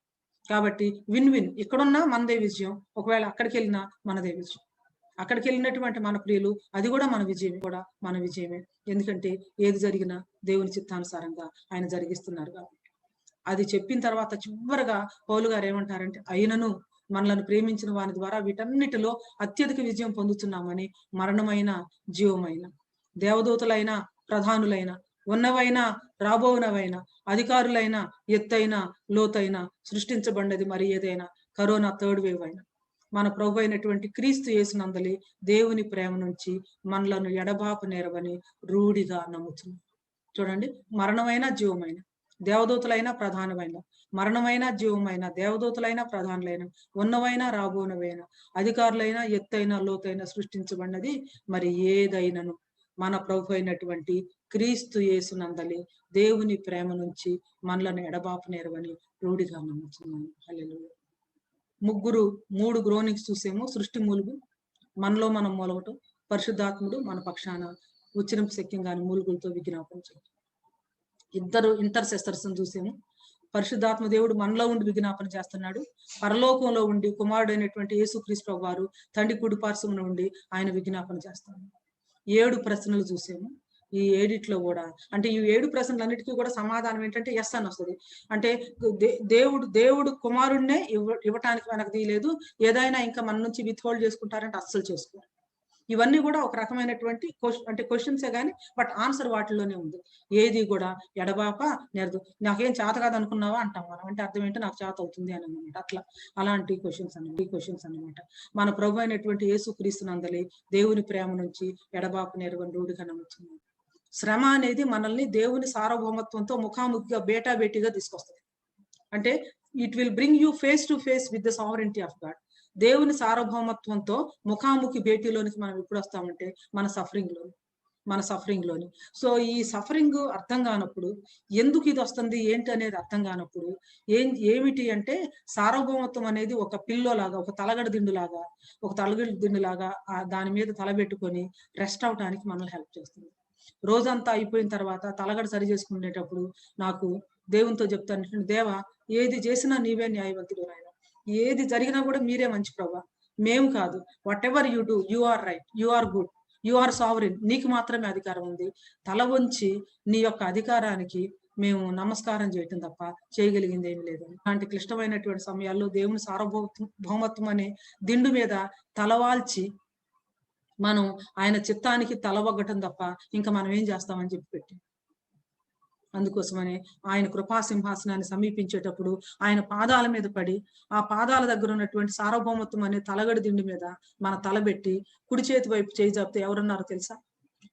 కాబట్టి విన్ విన్. ఇక్కడున్నా మనదే విజయం, ఒకవేళ అక్కడికి వెళ్ళినా మనదే విజయం. అక్కడికి వెళ్ళినటువంటి మన ప్రియులు, అది కూడా మన విజయం, కూడా మన విజయమే. ఎందుకంటే ఏది జరిగినా దేవుని చిత్తానుసారంగా ఆయన జరిగిస్తున్నారు కాబట్టి. అది చెప్పిన తర్వాత చివరగా పౌలు గారు ఏమంటారంటే, అయినను మనలను ప్రేమించిన వాని ద్వారా వీటన్నిటిలో అత్యధిక విజయం పొందుతున్నామని, మరణమైన, జీవమైన, దేవదూతలైన, ప్రధానులైన, ఉన్నవైనా, రాబోనవైనా, అధికారులైన, ఎత్తైన, లోతైన, సృష్టించబడినది మరి ఏదైనా, కరోనా 3rd వేవ్ అయినా, మన ప్రభు అయినటువంటి క్రీస్తు యేసునందలి దేవుని ప్రేమ నుంచి మనలను ఎడబాపు నేరవని రూఢిగా నమ్ముతున్నాం. చూడండి, మరణమైన, జీవమైన, దేవదూతలైన, ప్రధానమైన, మరణమైన, జీవమైన, దేవదూతలైన, ప్రధానులైన, ఉన్నవైనా, రాబోనవైన, అధికారులైన, ఎత్తైన, లోతైన, సృష్టించబడినది మరి ఏదైనను మన ప్రభు అయినటువంటి క్రీస్తు యేసునందలి దేవుని ప్రేమ నుంచి మనలను ఎడబాపు నేరవని రూఢిగా నమ్ముతున్నాను. హల్లెలూయా. 3 గ్రోనింగ్స్ చూసేమో. సృష్టి మూలుగు, మనలో మనం మూలగటం, పరిశుద్ధాత్ముడు మన పక్షాన ఉచ్చరింపు శక్యంగాని మూలుగులతో విజ్ఞాపన చేయడం. 2 ఇంటర్సెసర్స్ చూసేమో. పరిశుద్ధాత్మ దేవుడు మనలో ఉండి విజ్ఞాపన చేస్తున్నాడు, పరలోకంలో ఉండి కుమారుడైనటువంటి యేసుక్రీస్తు ప్రభువు వారు తండ్రి కుడి పార్శ్వమున ఉండి ఆయన విజ్ఞాపన చేస్తాడు. 7 ప్రశ్నలు చూసాము. ఈ 7 కూడా అంటే ఈ 7 ప్రశ్నలన్నిటికీ కూడా సమాధానం ఏంటంటే ఎస్ అని వస్తుంది. అంటే దేవుడు కుమారుడినే ఇవ్వటానికి వెనక తీయలేదు. ఏదైనా ఇంకా మన నుంచి విత్హోల్డ్ చేసుకుంటారంటే అస్సలు చేసుకోరు. ఇవన్నీ కూడా ఒక రకమైనటువంటి క్వశ్చన్సే కానీ బట్ ఆన్సర్ వాటిలోనే ఉంది. ఏది కూడా ఎడబాప నేరదు. నాకేం చేత కాదు అనుకున్నావా అంటాం మనం. అంటే అర్థం ఏంటో నాకు చేత అవుతుంది అని అన్నమాట. అలాంటి క్వశ్చన్స్ అన్నమాట. మన ప్రభు అయినటువంటి యేసుక్రీస్తు నందలి దేవుని ప్రేమ నుంచి ఎడబాపు నేరవని రూఢిగా నమ్ముతున్నాం. శ్రమ అనేది మనల్ని దేవుని సార్వభౌమత్వంతో ముఖాముఖిగా బేటాబేటీగా తీసుకొస్తుంది. అంటే it will bring you face to face with the sovereignty of God. దేవుని సార్వభౌమత్వంతో ముఖాముఖి భేటీలోనికి మనం ఎప్పుడు వస్తామంటే మన సఫరింగ్ లోని. సో ఈ సఫరింగ్ అర్థం కానప్పుడు, ఎందుకు ఇది వస్తుంది ఏంటి అనేది అర్థం కానప్పుడు ఏమిటి అంటే, సార్వభౌమత్వం అనేది ఒక పిల్లో లాగా, ఒక తలగడ దిండులాగా దాని మీద తలబెట్టుకొని రెస్ట్ అవటానికి మనల్ని హెల్ప్ చేస్తుంది. రోజంతా అయిపోయిన తర్వాత తలగడ సరి చేసుకునేటప్పుడు నాకు దేవునితో చెప్తాను, దేవా ఏది చేసినా నీవే న్యాయవంతుడు నాయన, ఏది జరిగినా కూడా మీరే మంచి ప్రభా, మేము కాదు. Whatever you do, you are right, you are good, you are sovereign, నీకు మాత్రమే అధికారం ఉంది. తల వంచి నీ యొక్క అధికారానికి మేము నమస్కారం చేయటం తప్ప చేయగలిగింది ఏమి లేదు. అలాంటి క్లిష్టమైనటువంటి సమయాల్లో దేవుని సార్వభౌమత్వం అనే దిండు మీద తలవాల్చి మనం ఆయన చిత్తానికి తలవగ్గటం తప్ప ఇంకా మనం ఏం చేస్తామని చెప్పి పెట్టి, అందుకోసమనే ఆయన కృపా సింహాసనాన్ని సమీపించేటప్పుడు ఆయన పాదాల మీద పడి, ఆ పాదాల దగ్గర ఉన్నటువంటి సార్వభౌమత్వం అనే తలగడి దిండి మీద మన తలబెట్టి కుడి చేతి వైపు చేయి చాపితే ఎవరున్నారో తెలుసా?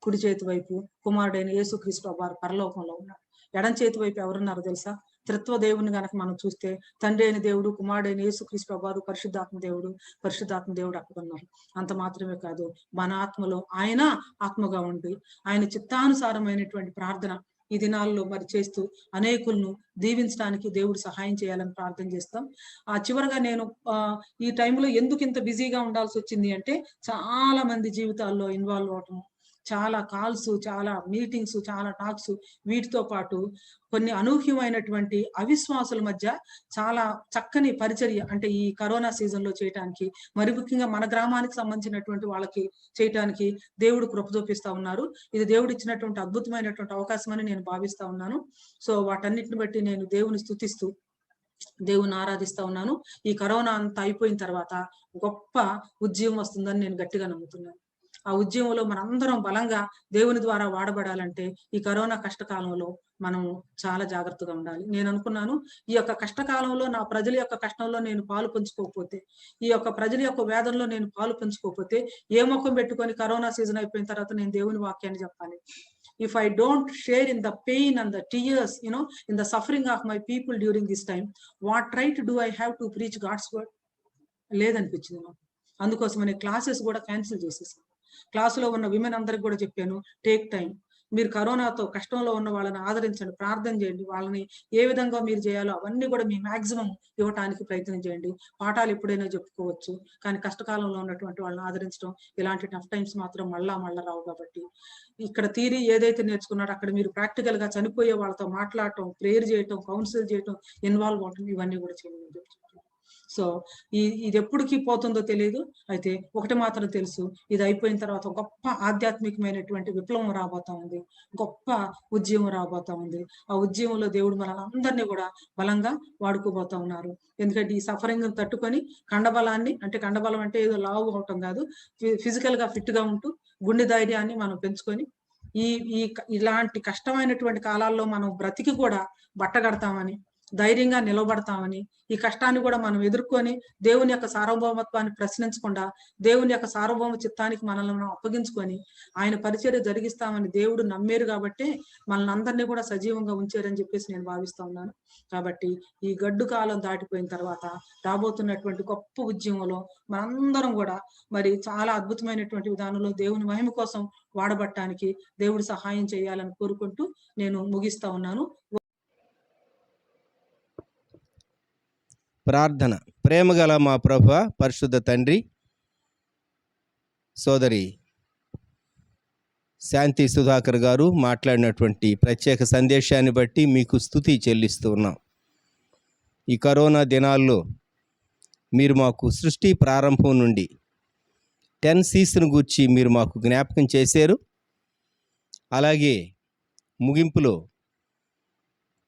కుడి చేతి వైపు కుమారుడైన యేసుక్రీస్తు వారు పరలోకంలో ఉన్నారు. ఎడం చేతి వైపు ఎవరున్నారో తెలుసా? త్రిత్వ దేవుని గనక మనం చూస్తే తండ్రి అయిన దేవుడు, కుమారుడైన యేసుక్రీస్తు ప్రభువారు, పరిశుద్ధాత్మ దేవుడు అక్కడ ఉన్నారు. అంత మాత్రమే కాదు, మన ఆత్మలో ఆయన ఆత్మగా ఉండి ఆయన చిత్తానుసారమైనటువంటి ప్రార్థన ఈ దినాల్లో మరి చేస్తూ అనేకులను దీవించడానికి దేవుడు సహాయం చేయాలని ప్రార్థన చేస్తాం. చివరగా నేను ఈ టైంలో ఎందుకు ఇంత బిజీగా ఉండాల్సి వచ్చింది అంటే, చాలా మంది జీవితాల్లో ఇన్వాల్వ్ అవటం, చాలా కాల్స్, చాలా మీటింగ్స్, చాలా టాక్స్, వీటితో పాటు కొన్ని అనూహ్యమైనటువంటి అవిశ్వాసుల మధ్య చాలా చక్కని పరిచర్య అంటే ఈ కరోనా సీజన్ లో చేయటానికి, మరి ముఖ్యంగా మన గ్రామానికి సంబంధించినటువంటి వాళ్ళకి చేయటానికి దేవుడు కృప చూపిస్తా ఉన్నారు. ఇది దేవుడు ఇచ్చినటువంటి అద్భుతమైనటువంటి అవకాశం అని నేను భావిస్తా ఉన్నాను. సో వాటన్నిటిని బట్టి నేను దేవుని స్తుతిస్తూ దేవుని ఆరాధిస్తా ఉన్నాను. ఈ కరోనా అంతా అయిపోయిన తర్వాత గొప్ప ఉద్యమం వస్తుందని నేను గట్టిగా నమ్ముతున్నాను. ఆ ఉద్యమంలో మనందరం బలంగా దేవుని ద్వారా వాడబడాలంటే ఈ కరోనా కష్టకాలంలో మనము చాలా జాగ్రత్తగా ఉండాలి. నేను అనుకున్నాను, ఈ యొక్క కష్టకాలంలో నా ప్రజల యొక్క కష్టంలో నేను పాలు పంచుకోకపోతే, ఈ యొక్క ప్రజల యొక్క వేదనలో నేను పాలు పంచుకోకపోతే ఏ ముఖం పెట్టుకొని కరోనా సీజన్ అయిపోయిన తర్వాత నేను దేవుని వాక్యాన్ని చెప్పాలి? If I don't share in the pain and the tears, in the suffering of my people during this time, what right do I have to preach God's word? లేదనిపించింది నాకు. అందుకోసమని క్లాసెస్ కూడా cancel చేసేసాను. క్లాసులో ఉన్న విమెన్ అందరికి కూడా చెప్పాను, take time, మీరు కరోనాతో కష్టంలో ఉన్న వాళ్ళని ఆదరించండి, ప్రార్థన చేయండి, వాళ్ళని ఏ విధంగా మీరు చేయాలో అవన్నీ కూడా మీ మాక్సిమం ఇవ్వటానికి ప్రయత్నం చేయండి. పాఠాలు ఎప్పుడైనా చెప్పుకోవచ్చు, కానీ కష్టకాలంలో ఉన్నటువంటి వాళ్ళని ఆదరించడం, ఇలాంటి టఫ్ టైమ్స్ మాత్రం మళ్ళా రావు. కాబట్టి ఇక్కడ థియరీ ఏదైతే నేర్చుకున్నారో అక్కడ మీరు ప్రాక్టికల్ గా చనిపోయే వాళ్ళతో మాట్లాడటం, ప్రేయర్ చేయటం, కౌన్సిల్ చేయటం, ఇన్వాల్వ్ అవటం, ఇవన్నీ కూడా చేయండి. సో ఇది ఎప్పటికీ పోతుందో తెలియదు. అయితే ఒకటి మాత్రం తెలుసు, ఇది అయిపోయిన తర్వాత గొప్ప ఆధ్యాత్మికమైనటువంటి విప్లవం రాబోతా ఉంది, గొప్ప ఉద్యమం రాబోతా ఉంది. ఆ ఉద్యమంలో దేవుడు మనందరినీ కూడా బలంగా వాడుకోబోతా ఉన్నారు. ఎందుకంటే ఈ సఫరింగ్ తట్టుకొని కండబలాన్ని, అంటే కండబలం అంటే ఏదో లావు అవటం కాదు, ఫిజికల్ గా ఫిట్ గా ఉంటూ గుండె ధైర్యాన్ని మనం పెంచుకొని ఇలాంటి కష్టమైనటువంటి కాలాల్లో మనం బ్రతికి కూడా బట్టగడతామని, ధైర్యంగా నిలబడతామని, ఈ కష్టాన్ని కూడా మనం ఎదుర్కొని దేవుని యొక్క సార్వభౌమత్వాన్ని ప్రశ్నించకుండా దేవుని యొక్క సార్వభౌమ చిత్తానికి మనల్ని మనం అప్పగించుకొని ఆయన పరిచర్య జరిగిస్తామని దేవుడు నమ్మేరు. కాబట్టి మనల్ని అందరినీ కూడా సజీవంగా ఉంచారని చెప్పేసి నేను భావిస్తా ఉన్నాను. కాబట్టి ఈ గడ్డు కాలం దాటిపోయిన తర్వాత రాబోతున్నటువంటి గొప్ప ఉద్యమంలో మనందరం కూడా మరి చాలా అద్భుతమైనటువంటి విధానంలో దేవుని మహిమ కోసం వాడబట్టడానికి దేవుడు సహాయం చేయాలని కోరుకుంటూ నేను ముగిస్తా ఉన్నాను. ప్రార్థన. ప్రేమగల మా ప్రభువా, పరిశుద్ధ తండ్రి, సోదరి శాంతి సుధాకర్ గారు మాట్లాడినటువంటి ప్రత్యేక సందేశాన్ని బట్టి మీకు స్తుతి చెల్లిస్తూ ఉన్నాం. ఈ కరోనా దినాల్లో మీరు మాకు సృష్టి ప్రారంభం నుండి 10 C's గూర్చి మీరు మాకు జ్ఞాపకం చేశారు. అలాగే ముగింపులో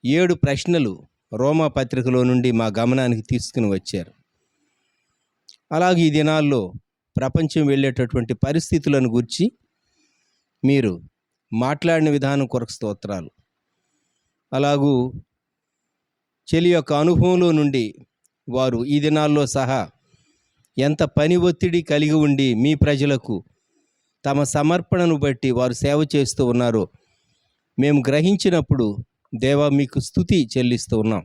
7 ప్రశ్నలు రోమా పత్రికలో నుండి మా గమనానికి తీసుకుని వచ్చారు. అలాగే ఈ దినాల్లో ప్రపంచం వెళ్ళేటటువంటి పరిస్థితులను గురించి మీరు మాట్లాడిన విధానం కొరకు స్తోత్రాలు. అలాగూ చెలి యొక్క అనుభవంలో నుండి వారు ఈ దినాల్లో సహా ఎంత పని ఒత్తిడి కలిగి ఉండి మీ ప్రజలకు తమ సమర్పణను బట్టి వారు సేవ చేస్తూ ఉన్నారో మేము గ్రహించినప్పుడు దేవా మీకు స్తుతి చెల్లిస్తూ ఉన్నాం.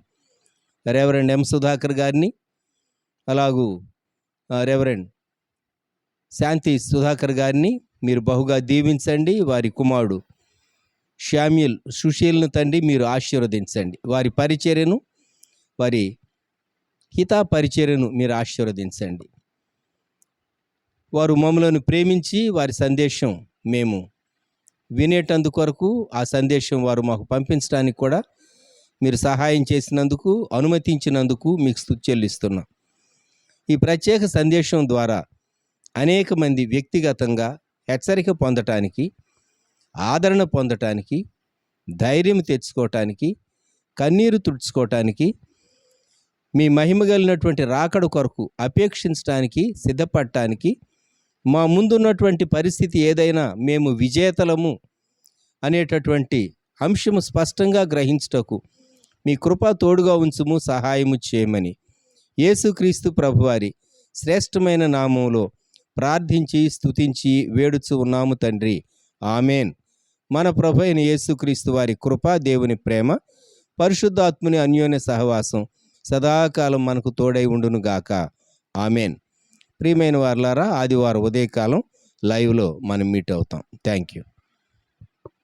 రెవరెండ్ ఎం సుధాకర్ గారిని, అలాగూ రెవరెండ్ శాంతి సుధాకర్ గారిని మీరు బహుగా దీవించండి. వారి కుమారుడు సుశీల్ను తండ్రి మీరు ఆశీర్వదించండి. వారి పరిచర్యను, వారి హితా పరిచర్యను మీరు ఆశీర్వదించండి. వారు మమ్మలను ప్రేమించి వారి సందేశం మేము వినేటందుకొరకు, ఆ సందేశం వారు మాకు పంపించడానికి కూడా మీరు సహాయం చేసినందుకు, అనుమతించినందుకు మీకు స్తుతి చెల్లిస్తున్నాం. ఈ ప్రత్యేక సందేశం ద్వారా అనేక మంది వ్యక్తిగతంగా హెచ్చరిక పొందటానికి, ఆదరణ పొందటానికి, ధైర్యం తెచ్చుకోవటానికి, కన్నీరు తుడుచుకోవటానికి, మీ మహిమగలిగినటువంటి రాకడ కొరకు అపేక్షించడానికి, సిద్ధపడటానికి, మా ముందున్నటువంటి పరిస్థితి ఏదైనా మేము విజేతలము అనేటటువంటి అంశము స్పష్టంగా గ్రహించుటకు మీ కృప తోడుగా ఉంచుము, సహాయము చేయమని యేసుక్రీస్తు ప్రభువారి శ్రేష్టమైన నామములో ప్రార్థించి స్తుతించి వేడుచు ఉన్నాము తండ్రి. ఆమెన్. మన ప్రభు అయిన యేసుక్రీస్తు వారి కృప, దేవుని ప్రేమ, పరిశుద్ధాత్ముని అన్యోన్య సహవాసం సదాకాలం మనకు తోడై ఉండునుగాక. ఆమెన్. ప్రియమైన వారులారా, ఆదివారం ఉదయకాలం లైవ్లో మనం మీట్ అవుతాం. Thank you.